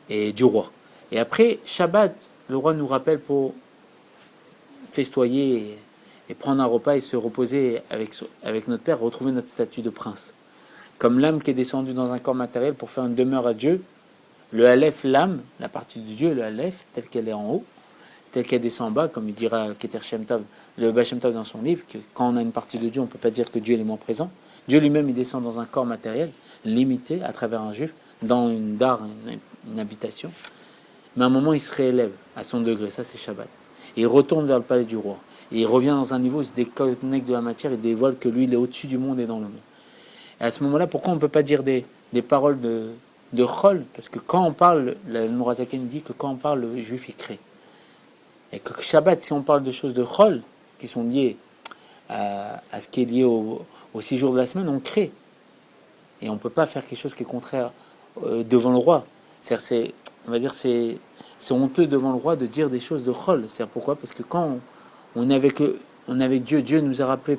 et du roi. Et après Shabbat, le roi nous rappelle pour festoyer et prendre un repas et se reposer avec notre père, retrouver notre statut de prince. Comme l'âme qui est descendue dans un corps matériel pour faire une demeure à Dieu, le Aleph, l'âme, la partie de Dieu, le Aleph, telle qu'elle est en haut, telle qu'elle descend en bas, comme il dira Keter Shem Tov, le Baal Shem Tov dans son livre, que quand on a une partie de Dieu, on ne peut pas dire que Dieu est moins présent. Dieu lui-même, il descend dans un corps matériel, limité à travers un juif, dans une dare, une habitation. Mais à un moment, il se réélève à son degré, ça c'est Shabbat. Et il retourne vers le palais du roi. Et il revient dans un niveau, il se déconnecte de la matière, il dévoile que lui, il est au-dessus du monde et dans le monde. Et à ce moment-là, pourquoi on ne peut pas dire des paroles de chol? Parce que quand on parle, le Mourazaken dit que quand on parle, le juif, il crée. Et que Shabbat, si on parle de choses de chol, qui sont liées à ce qui est lié aux 6 jours de la semaine, on crée. Et on ne peut pas faire quelque chose qui est contraire devant le roi. C'est honteux devant le roi de dire des choses de chol. C'est pourquoi? Parce que quand on est avec Dieu, Dieu nous a rappelé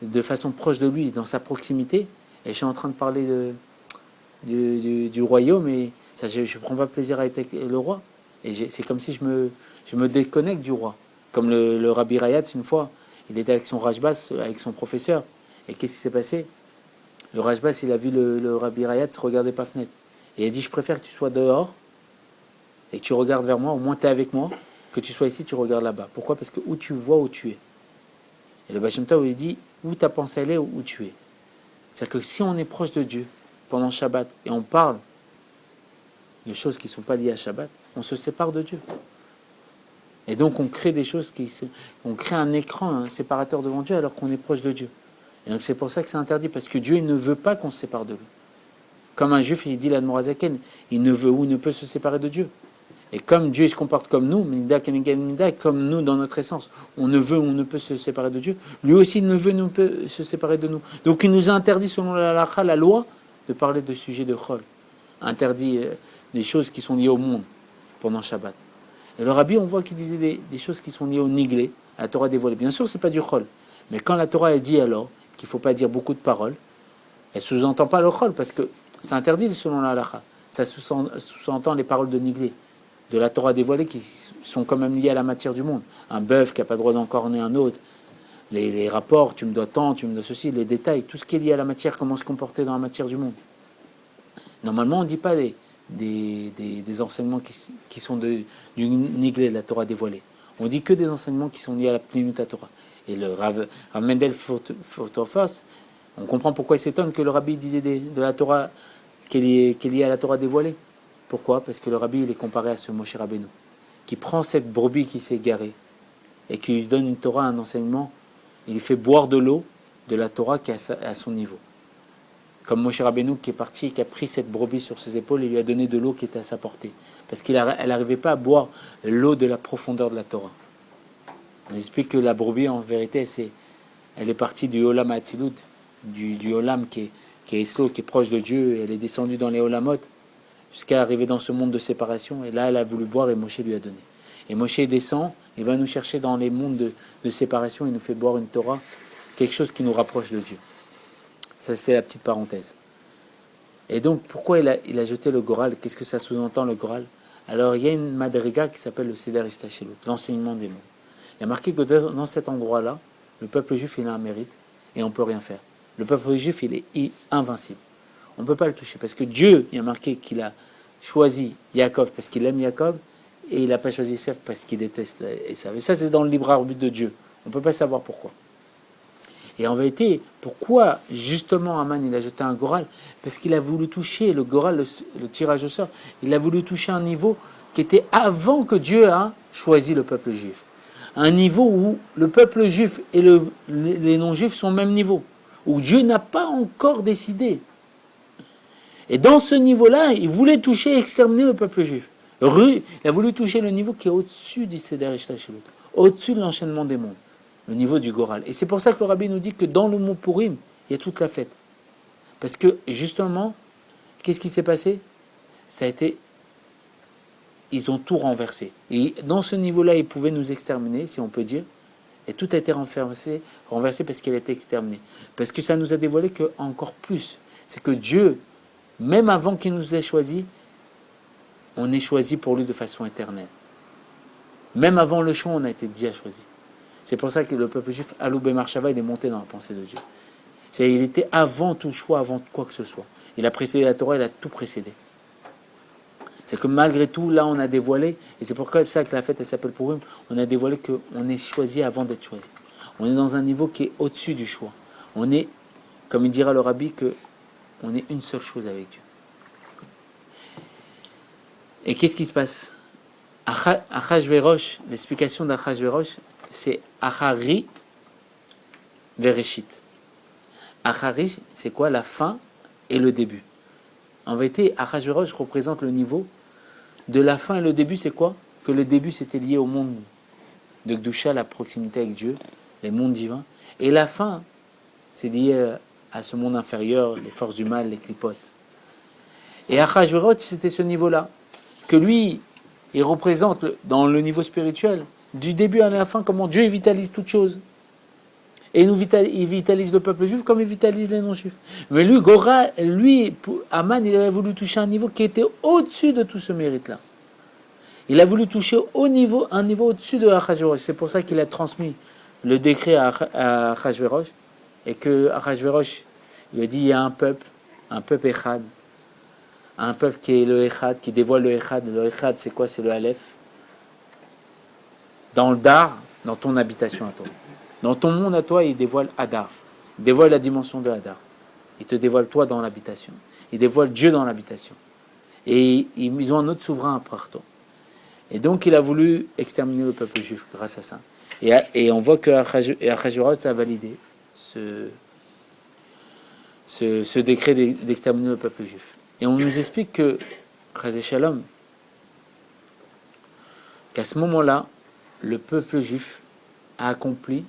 de façon proche de lui, dans sa proximité. Et je suis en train de parler du royaume, et ça, je ne prends pas plaisir à être avec le roi. Et c'est comme si je me déconnecte du roi. Comme le Rabbi Rayatz, une fois, il était avec son Rajbas, avec son professeur. Et qu'est-ce qui s'est passé? Le Rajbas, il a vu le Rabbi Rayatz regarder par fenêtre. Et il a dit, je préfère que tu sois dehors et que tu regardes vers moi, au moins tu es avec moi, que tu sois ici, tu regardes là-bas. Pourquoi? Parce que où tu vois, où tu es. Et le Baal Shem Tov, il dit, où ta pensée elle est, où tu es. C'est-à-dire que si on est proche de Dieu pendant Shabbat et on parle de choses qui ne sont pas liées à Shabbat, on se sépare de Dieu. Et donc on crée des choses on crée un écran, un séparateur devant Dieu alors qu'on est proche de Dieu. Et donc c'est pour ça que c'est interdit, parce que Dieu il ne veut pas qu'on se sépare de lui. Comme un juif, il dit l'Admorazaken, il ne veut ou ne peut se séparer de Dieu. Et comme Dieu il se comporte comme nous, comme nous dans notre essence, on ne veut ou ne peut se séparer de Dieu, lui aussi il ne veut ou ne peut se séparer de nous. Donc il nous a interdit, selon la halakha, la loi, de parler de sujets de chol. Interdit des choses qui sont liées au monde pendant Shabbat. Et le Rabbi, on voit qu'il disait des choses qui sont liées au niglé, à la Torah dévoilée. Bien sûr, c'est pas du chol. Mais quand la Torah elle dit alors qu'il ne faut pas dire beaucoup de paroles, elle sous-entend pas le chol, parce que c'est interdit selon la halakha. Ça sous-entend les paroles de niglé, de la Torah dévoilée, qui sont quand même liées à la matière du monde. Un bœuf qui n'a pas le droit d'encorner un autre, les rapports, tu me dois tant, tu me dois ceci, les détails, tout ce qui est lié à la matière, comment se comporter dans la matière du monde. Normalement, on ne dit pas des enseignements qui sont du niglé de la Torah dévoilée. On dit que des enseignements qui sont liés à la plénitude Torah. Et le Rav Mendel Furtofos, on comprend pourquoi il s'étonne que le Rabbi disait de la Torah qui est liée à la Torah dévoilée. Pourquoi? Parce que le Rabbi il est comparé à ce Moshe Rabbeinu, qui prend cette brebis qui s'est égarée et qui lui donne une Torah, un enseignement, il lui fait boire de l'eau de la Torah qui est à son niveau. Comme Moshe Rabbeinu qui est parti et qui a pris cette brebis sur ses épaules et lui a donné de l'eau qui était à sa portée. Parce qu'elle n'arrivait pas à boire l'eau de la profondeur de la Torah. On explique que la brebis, en vérité, elle est partie du Olam Hatzilut, du Olam qui est Eslo, qui est proche de Dieu, et elle est descendue dans les Olamot, jusqu'à arriver dans ce monde de séparation. Et là, elle a voulu boire et Moshe lui a donné. Et Moshe descend, il va nous chercher dans les mondes de séparation, il nous fait boire une Torah, quelque chose qui nous rapproche de Dieu. Ça, c'était la petite parenthèse. Et donc, pourquoi il a jeté le Goral? Qu'est-ce que ça sous-entend, le Goral? Alors, il y a une madriga qui s'appelle le Seder Ishtashelut, l'enseignement des mondes. Il y a marqué que dans cet endroit-là, le peuple juif, il a un mérite et on ne peut rien faire. Le peuple juif, il est invincible. On ne peut pas le toucher parce que Dieu, il y a marqué qu'il a choisi Yaakov parce qu'il aime Yaakov et il n'a pas choisi Esav parce qu'il déteste Esav. Et ça, c'est dans le libre arbitre de Dieu. On ne peut pas savoir pourquoi. Et en vérité, pourquoi justement Aman il a jeté un goral? Parce qu'il a voulu toucher le goral, le tirage au sort. Il a voulu toucher un niveau qui était avant que Dieu a choisi le peuple juif. Un niveau où le peuple juif et les non-juifs sont au même niveau. Où Dieu n'a pas encore décidé. Et dans ce niveau-là, il voulait toucher et exterminer le peuple juif. Il a voulu toucher le niveau qui est au-dessus du Seder Ishtachelut, au-dessus de l'enchaînement des mondes, le niveau du Goral. Et c'est pour ça que le Rabbi nous dit que dans le mot Purim, il y a toute la fête. Parce que justement, qu'est-ce qui s'est passé? Ça a été... Ils ont tout renversé. Et dans ce niveau-là, ils pouvaient nous exterminer, si on peut dire. Et tout a été renversé parce qu'elle a été exterminée. Parce que ça nous a dévoilé que encore plus. C'est que Dieu, même avant qu'il nous ait choisis, on est choisi pour lui de façon éternelle. Même avant le choix, on a été déjà choisi. C'est pour ça que le peuple juif, Aloubé Marshava, il est monté dans la pensée de Dieu. Il était avant tout choix, avant quoi que ce soit. Il a précédé la Torah, il a tout précédé. C'est que malgré tout, là, on a dévoilé, et c'est pour ça que la fête, elle s'appelle Purim, on a dévoilé qu'on est choisi avant d'être choisi. On est dans un niveau qui est au-dessus du choix. On est, comme il dira le Rabbi, qu'on est une seule chose avec Dieu. Et qu'est-ce qui se passe? Achashverosh, l'explication d'Achashverosh, c'est Achari Vereshit. Achari, c'est quoi? La fin et le début. En vérité, Achashverosh représente le niveau de la fin et le début, c'est quoi? Que le début, c'était lié au monde de Gdusha, la proximité avec Dieu, les mondes divins. Et la fin, c'est lié à ce monde inférieur, les forces du mal, les clipotes. Et Achashverosh, c'était ce niveau-là. Que lui, il représente dans le niveau spirituel, du début à la fin, comment Dieu vitalise toute chose. Et il vitalise le peuple juif comme il vitalise les non-juifs. Mais lui, Aman, il avait voulu toucher un niveau qui était au-dessus de tout ce mérite-là. Il a voulu toucher un niveau au-dessus de Achashverosh. C'est pour ça qu'il a transmis le décret à Achashverosh. Et que Achashverosh, il a dit, il y a un peuple Echad. Un peuple qui est le Echad, qui dévoile le Echad. Le Echad, c'est quoi? C'est le Aleph. Dans le Dar, dans ton habitation à toi. Dans ton monde à toi, il dévoile Hadar. Il dévoile la dimension de Hadar. Il te dévoile toi dans l'habitation. Il dévoile Dieu dans l'habitation. Et ils ont un autre souverain après toi. Et donc, il a voulu exterminer le peuple juif grâce à ça. Et on voit que Achashverosh a validé ce décret d'exterminer le peuple juif. Et on nous explique que, Chazé Shalom, qu'à ce moment-là, le peuple juif a accompli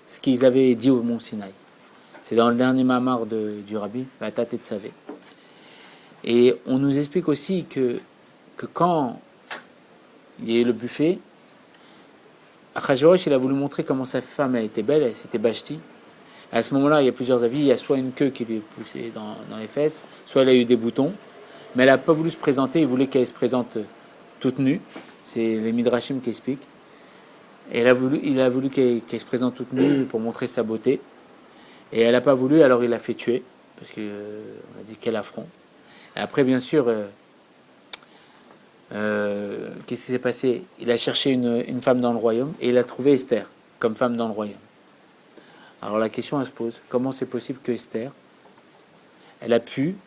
ce qu'ils avaient dit au mont Sinaï. C'est dans le dernier mamar du Rabbi, Vatat et Tsavé. Et on nous explique aussi que quand il y a eu le buffet, Achashverosh, il a voulu montrer comment sa femme elle était belle, c'était Vashti. À ce moment-là, il y a plusieurs avis. Il y a soit une queue qui lui est poussée dans les fesses, soit elle a eu des boutons. Mais elle n'a pas voulu se présenter, il voulait qu'elle se présente toute nue. C'est les Midrashim qui expliquent. Et il a voulu qu'elle se présente toute nue pour montrer sa beauté. Et elle n'a pas voulu, alors il l'a fait tuer. Parce qu'on a dit quel affront. Et après, bien sûr, qu'est-ce qui s'est passé? Il a cherché une femme dans le royaume et il a trouvé Esther comme femme dans le royaume. Alors la question elle se pose, comment c'est possible que Esther, elle a pu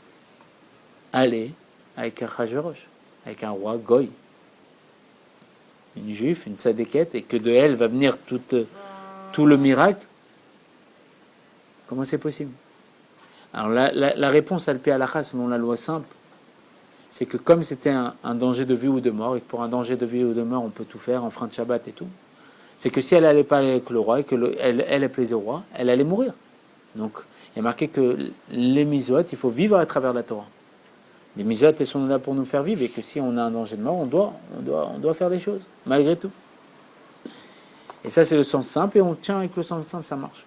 aller avec un Achashverosh, avec un roi Goy, une juive, une sadéquette, et que de elle va venir tout le miracle? Comment c'est possible? Alors la réponse al-Pi halakha, selon la loi simple, c'est que comme c'était un danger de vie ou de mort, et que pour un danger de vie ou de mort on peut tout faire, en frein de Shabbat et tout, c'est que si elle n'allait pas avec le roi et qu'elle est plaisir au roi, elle allait mourir. Donc il y a marqué que les mitzvot, il faut vivre à travers la Torah. Les mitzvot, elles sont là pour nous faire vivre, et que si on a un danger de mort, on doit faire les choses, malgré tout. Et ça, c'est le sens simple, et on tient avec le sens simple, ça marche.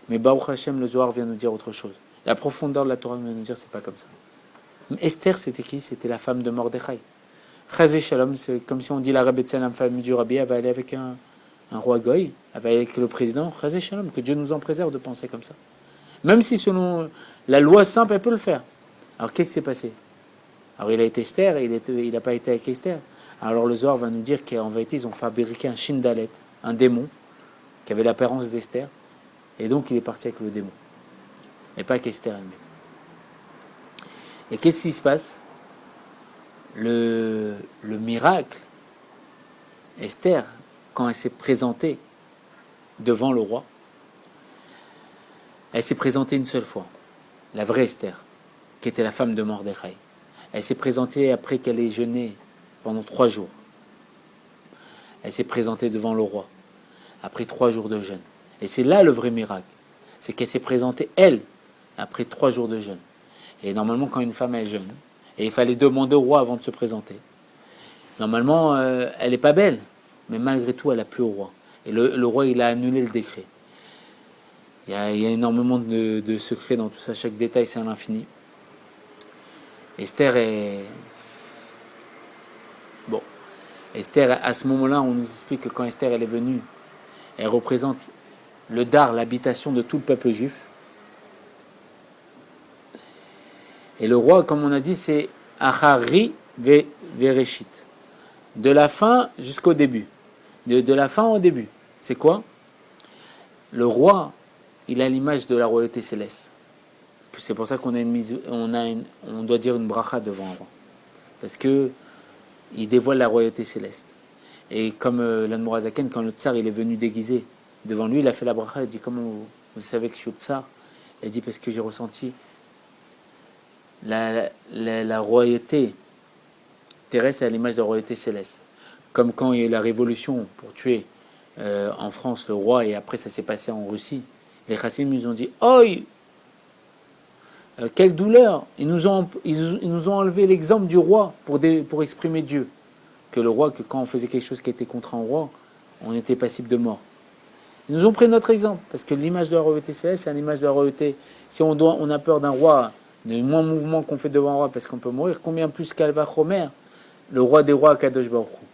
Mais Baruch Hashem, le Zohar vient nous dire autre chose. La profondeur de la Torah vient nous dire c'est pas comme ça. Mais Esther, c'était qui? C'était la femme de Mordechai. Chazé Shalom, c'est comme si on dit la Rebbetzin, la femme du Rabbi, elle va aller avec un roi Goy, elle va aller avec le président. Chazé Shalom, que Dieu nous en préserve de penser comme ça. Même si selon la loi simple, elle peut le faire. Alors qu'est-ce qui s'est passé? Alors il a été Esther, il n'a pas été avec Esther. Alors le Zohar va nous dire qu'en vérité, ils ont fabriqué un Shindalet, un démon, qui avait l'apparence d'Esther, et donc il est parti avec le démon, et pas qu'Esther elle-même. Et qu'est-ce qui se passe? Le miracle, Esther, quand elle s'est présentée devant le roi, elle s'est présentée une seule fois, la vraie Esther, qui était la femme de Mordechai. Elle s'est présentée après qu'elle ait jeûné pendant 3 jours. Elle s'est présentée devant le roi, après 3 jours de jeûne. Et c'est là le vrai miracle, c'est qu'elle s'est présentée, elle, après 3 jours de jeûne. Et normalement, quand une femme est jeûne, et il fallait demander au roi avant de se présenter, normalement, elle n'est pas belle, mais malgré tout, elle a plu au roi. Et le roi, il a annulé le décret. Il y a énormément de secrets dans tout ça, chaque détail, c'est à l'infini. Esther est... Bon. Esther, à ce moment-là, on nous explique que quand Esther elle est venue, elle représente le dar, l'habitation de tout le peuple juif. Et le roi, comme on a dit, c'est Achari Vereshit. De la fin jusqu'au début. De la fin au début. C'est quoi? Le roi, il a l'image de la royauté céleste. C'est pour ça qu'on on doit dire une bracha devant un roi. Parce que il dévoile la royauté céleste. Et comme l'Admorazaken, quand le tsar il est venu déguisé devant lui, il a fait la bracha, il dit comment vous savez que je suis le tsar? Il dit parce que j'ai ressenti la royauté terrestre à l'image de la royauté céleste. Comme quand il y a eu la révolution pour tuer en France le roi et après ça s'est passé en Russie. Les Chassim nous ont dit « Oi, quelle douleur! Ils nous ont enlevé l'exemple du roi pour exprimer Dieu. » Que le roi, que quand on faisait quelque chose qui était contre un roi, on était passible de mort. Ils nous ont pris notre exemple, parce que l'image de la royauté céleste, c'est l'image de la royauté. Si on a peur d'un roi, du moins mouvement qu'on fait devant un roi parce qu'on peut mourir, combien plus qu'Alva Chomer, le roi des rois, Kadosh Baruch Hu.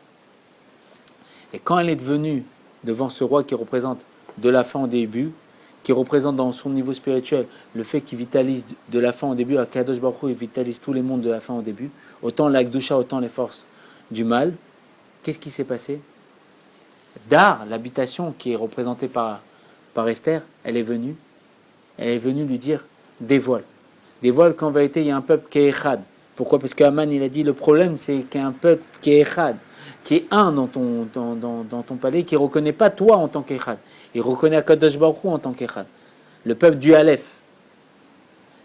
Et quand elle est devenue devant ce roi qui représente de la fin au début, qui représente dans son niveau spirituel le fait qu'il vitalise de la fin au début, à Kadosh Baruch Hu, il vitalise tous les mondes de la fin au début, autant l'Akdusha, autant les forces du mal, qu'est-ce qui s'est passé? Dar, l'habitation qui est représentée par Esther, elle est venue lui dire dévoile qu'en vérité il y a un peuple qui est echad. Pourquoi? Parce qu'Aman il a dit le problème c'est qu'il y a un peuple qui est echad, qui est un dans ton palais, qui ne reconnaît pas toi en tant qu'echad, il reconnaît Akadosh Baruch Hu en tant qu'echad, le peuple du Aleph,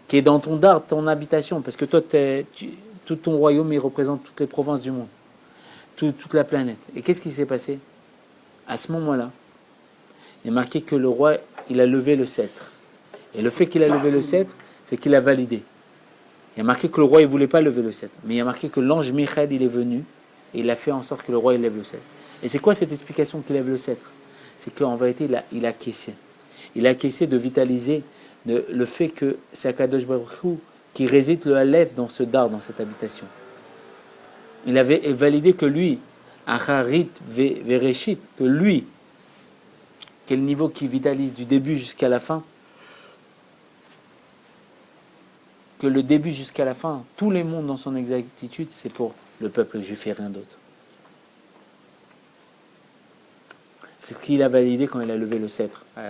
qui est dans ton dar, ton habitation, parce que toi tout ton royaume il représente toutes les provinces du monde, toute la planète. Et qu'est-ce qui s'est passé? À ce moment-là, il est marqué que le roi, il a levé le sceptre. Et le fait qu'il a levé le sceptre, c'est qu'il a validé. Il y a marqué que le roi, il ne voulait pas lever le sceptre. Mais il y a marqué que l'ange Michael, il est venu, et il a fait en sorte que le roi, il lève le sceptre. Et c'est quoi cette explication qu'il lève le sceptre? C'est qu'en vérité, il a acquiescé. Il a acquiescé de vitaliser le fait que c'est Akadosh Baruch Hu qui réside le Aleph dans ce dar, dans cette habitation. Il avait validé que lui, Acharit Vereshit, que lui, quel niveau qui vitalise du début jusqu'à la fin, que le début jusqu'à la fin, tous les mondes dans son exactitude, c'est pour le peuple juif et rien d'autre. C'est ce qu'il a validé quand il a levé le sceptre à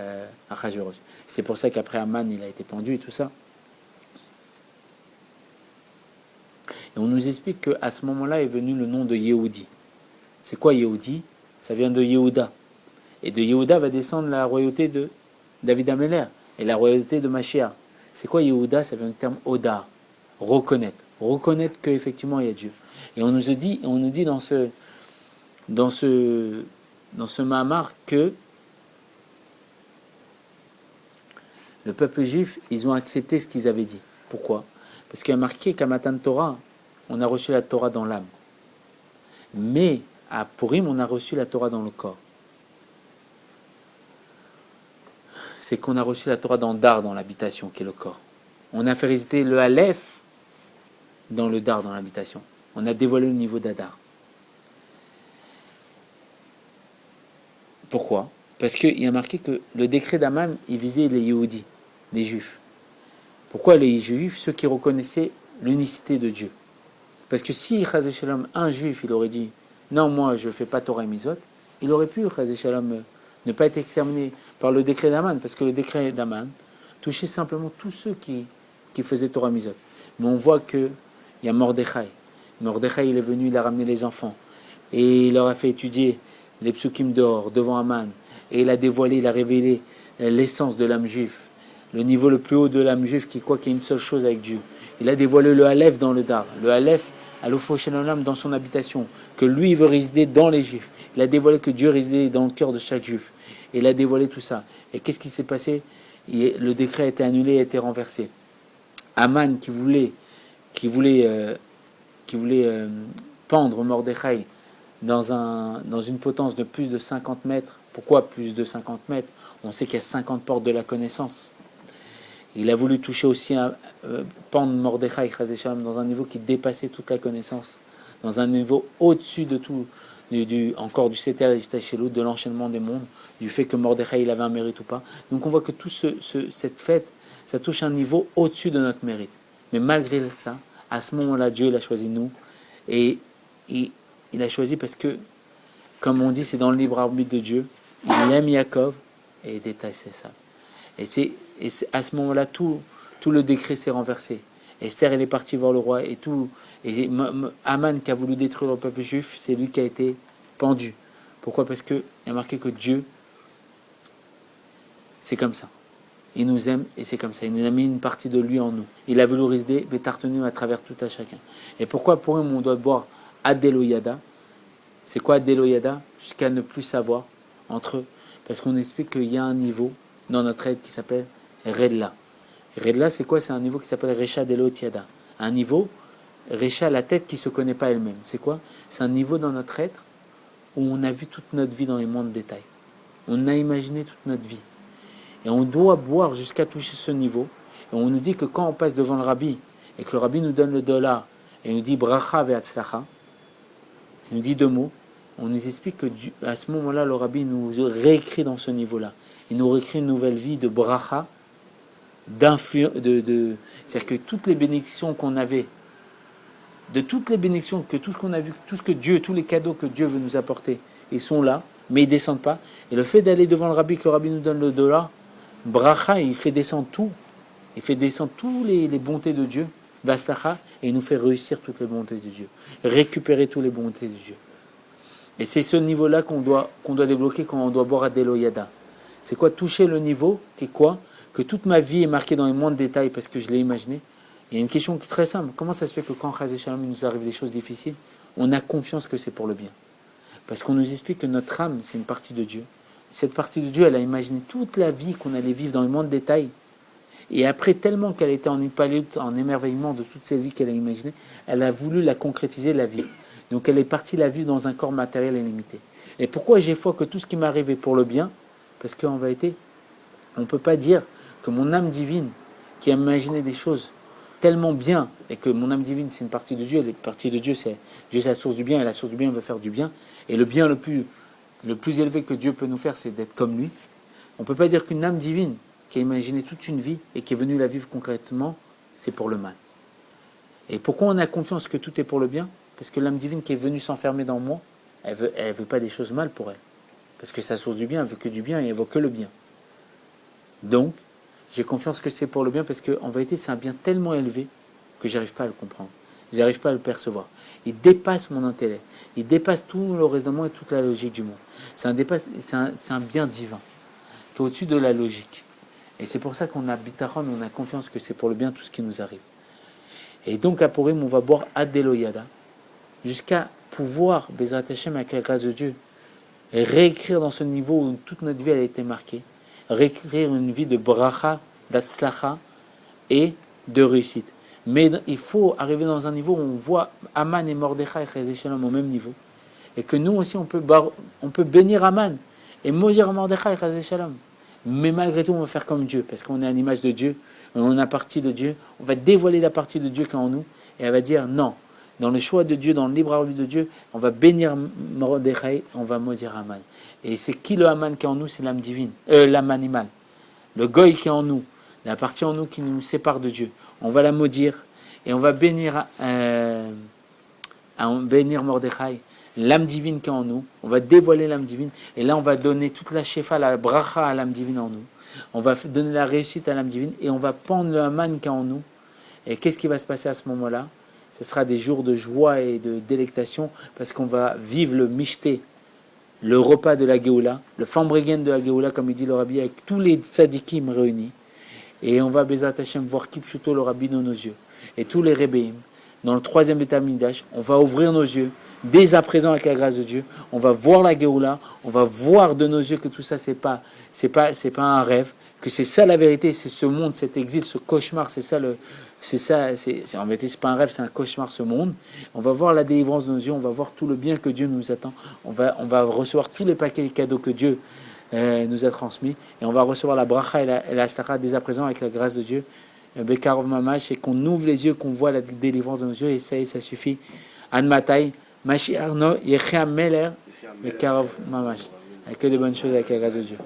Achashverosh. C'est pour ça qu'après Aman, il a été pendu et tout ça. Et on nous explique qu'à ce moment-là est venu le nom de Yehudi. C'est quoi Yehudi? Ça vient de Yehuda. Et de Yehuda va descendre la royauté de David Ameler et la royauté de Mashiach. C'est quoi Yehuda? Ça vient du terme Oda, reconnaître. Reconnaître qu'effectivement il y a Dieu. Et on nous dit dans ce Mahamar que le peuple juif, ils ont accepté ce qu'ils avaient dit. Pourquoi? Parce qu'il y a marqué qu'à Matan Torah, on a reçu la Torah dans l'âme. Mais à Purim, on a reçu la Torah dans le corps. C'est qu'on a reçu la Torah dans le dar, dans l'habitation, qui est le corps. On a fait résider le Aleph dans le dar, dans l'habitation. On a dévoilé le niveau d'Adar. Pourquoi? Parce qu'il y a marqué que le décret d'Aman, il visait les Yehudis, les Juifs. Pourquoi les Juifs? Ceux qui reconnaissaient l'unicité de Dieu. Parce que si, un Juif, il aurait dit non, moi je ne fais pas Torah et Mizot, il aurait pu, Chazé Shalom, ne pas être exterminé par le décret d'Aman, parce que le décret d'Aman touchait simplement tous ceux qui faisaient Torah et Mizot. Mais on voit qu'il y a Mordechai. Mordechai, il est venu, il a ramené les enfants. Et il leur a fait étudier les psukim d'or devant Aman. Et il a dévoilé, il a révélé l'essence de l'âme juive. Le niveau le plus haut de l'âme juive qui croit qu'il y a une seule chose avec Dieu. Il a dévoilé le Aleph dans le Dar. Le Aleph, Alofo Shenolam, dans son habitation. Que lui, il veut résider dans les Juifs. Il a dévoilé que Dieu résidait dans le cœur de chaque Juif. Et il a dévoilé tout ça. Et qu'est-ce qui s'est passé? Le décret a été annulé, a été renversé. Aman qui voulait pendre Mordechai dans une potence de plus de 50 mètres. Pourquoi plus de 50 mètres? On sait qu'il y a 50 portes de la connaissance. Il a voulu toucher aussi pendre Mordechai dans un niveau qui dépassait toute la connaissance, dans un niveau au-dessus de tout, encore du Seter et Shtachelot, de l'enchaînement des mondes, du fait que Mordechai il avait un mérite ou pas. Donc on voit que toute cette fête, ça touche un niveau au-dessus de notre mérite. Mais malgré ça, à ce moment-là, Dieu il a choisi nous. Et il a choisi parce que, comme on dit, c'est dans le libre arbitre de Dieu. Il aime Yaakov et il déteste Esav. Et c'est à ce moment-là, tout le décret s'est renversé. Esther, elle est partie voir le roi et Aman qui a voulu détruire le peuple juif, c'est lui qui a été pendu. Pourquoi? Parce qu'il y a marqué que Dieu, c'est comme ça. Il nous aime et c'est comme ça. Il nous a mis une partie de lui en nous. Il a voulu résider, mais tartenu à travers tout à chacun. Et pourquoi pour eux on doit boire Adeloyada? C'est quoi Adeloyada? Jusqu'à ne plus savoir entre eux. Parce qu'on explique qu'il y a un niveau dans notre aide qui s'appelle Redla. Redla, c'est quoi? C'est un niveau qui s'appelle Recha Delotiada. Un niveau, Recha, la tête qui ne se connaît pas elle-même. C'est quoi? C'est un niveau dans notre être où on a vu toute notre vie dans les mondes détails. On a imaginé toute notre vie. Et on doit boire jusqu'à toucher ce niveau. Et on nous dit que quand on passe devant le rabbi, et que le rabbi nous donne le dollar, et nous dit bracha ve'atzlacha, il nous dit deux mots, on nous explique que à ce moment-là, le rabbi nous réécrit dans ce niveau-là. Il nous réécrit une nouvelle vie de bracha, c'est-à-dire que toutes les bénédictions qu'on avait, de toutes les bénédictions, que tout ce qu'on a vu, tout ce que Dieu, tous les cadeaux que Dieu veut nous apporter, ils sont là, mais ils ne descendent pas. Et le fait d'aller devant le rabbi, que le rabbi nous donne le dollar, bracha, il fait descendre tout. Il fait descendre toutes les bontés de Dieu, vaslacha, et il nous fait réussir toutes les bontés de Dieu, récupérer toutes les bontés de Dieu. Et c'est ce niveau-là qu'on doit débloquer quand on doit boire à Deloyada. C'est quoi? Toucher le niveau qui est quoi? Que toute ma vie est marquée dans les moindres détails parce que je l'ai imaginé. Il y a une question qui est très simple. Comment ça se fait que quand Chazé Shalom il nous arrive des choses difficiles, on a confiance que c'est pour le bien? Parce qu'on nous explique que notre âme, c'est une partie de Dieu. Cette partie de Dieu, elle a imaginé toute la vie qu'on allait vivre dans les moindres détails. Et après, tellement qu'elle était en émerveillement de toute cette vie qu'elle a imaginée, elle a voulu la concrétiser, la vie. Donc elle est partie la vivre dans un corps matériel et limité. Et pourquoi j'ai foi que tout ce qui m'est arrivé pour le bien? Parce qu'en vérité, on ne peut pas dire que mon âme divine, qui a imaginé des choses tellement bien, et que mon âme divine, c'est une partie de Dieu, la partie de Dieu, c'est la source du bien, et la source du bien veut faire du bien, et le bien le plus élevé que Dieu peut nous faire, c'est d'être comme lui. On ne peut pas dire qu'une âme divine, qui a imaginé toute une vie, et qui est venue la vivre concrètement, c'est pour le mal. Et pourquoi on a confiance que tout est pour le bien? Parce que l'âme divine qui est venue s'enfermer dans moi, elle veut pas des choses mal pour elle. Parce que sa source du bien, elle veut que du bien, et elle veut que le bien. Donc, j'ai confiance que c'est pour le bien, parce qu'en vérité, c'est un bien tellement élevé que j'arrive pas à le comprendre. J'arrive pas à le percevoir. Il dépasse mon intellect. Il dépasse tout le raisonnement et toute la logique du monde. C'est un bien divin, qui est au-dessus de la logique. Et c'est pour ça qu'on a bitachon, on a confiance que c'est pour le bien tout ce qui nous arrive. Et donc à Purim, on va boire Adeloyada, jusqu'à pouvoir, Bezrat Hashem, avec la grâce de Dieu, réécrire dans ce niveau où toute notre vie a été marquée, réécrire une vie de bracha, d'atzlacha et de réussite. Mais il faut arriver dans un niveau où on voit Aman et Mordechai et Chazé Shalom au même niveau. Et que nous aussi, on peut bénir Aman et maudire Mordechai et Chazé Shalom. Mais malgré tout, on va faire comme Dieu, parce qu'on est à l'image de Dieu, on a partie de Dieu, on va dévoiler la partie de Dieu qui est en nous, et elle va dire non. Dans le choix de Dieu, dans le libre arbitre de Dieu, on va bénir Mordechai, on va maudire Aman. Et c'est qui le Aman qui est en nous? C'est l'âme divine, l'âme animale. Le goy qui est en nous, la partie en nous qui nous sépare de Dieu. On va la maudire et on va bénir Mordechai. l'âme divine qui est en nous, on va dévoiler l'âme divine, et là on va donner toute la shefa, la bracha à l'âme divine en nous. On va donner la réussite à l'âme divine, et on va pendre le haman qui est en nous. Et qu'est-ce qui va se passer à ce moment-là? Ce sera des jours de joie et de délectation, parce qu'on va vivre le mishté, le repas de la Géoula, le fambregen de la Géoula, comme il dit le Rabbi, avec tous les tzadikim réunis. Et on va, Bezat Hashem, voir Kipchuto le Rabbi dans nos yeux. Et tous les Rebbeim, dans le 3e Beth Amikdash, on va ouvrir nos yeux, dès à présent avec la grâce de Dieu. On va voir la Géoula, on va voir de nos yeux que tout ça, c'est pas un rêve, que c'est ça la vérité, c'est ce monde, cet exil, ce cauchemar, en vérité, c'est pas un rêve, c'est un cauchemar, ce monde. On va voir la délivrance de nos yeux, on va voir tout le bien que Dieu nous attend. On va recevoir tous les paquets de cadeaux que Dieu nous a transmis, et on va recevoir la bracha et la stara dès à présent avec la grâce de Dieu. Bekarov Mamash, et qu'on ouvre les yeux, qu'on voit la délivrance de nos yeux, et ça suffit. An Matai, Mashiach no Yechia Meler, Bekarov Mamash. Avec que de bonnes choses avec la grâce de Dieu.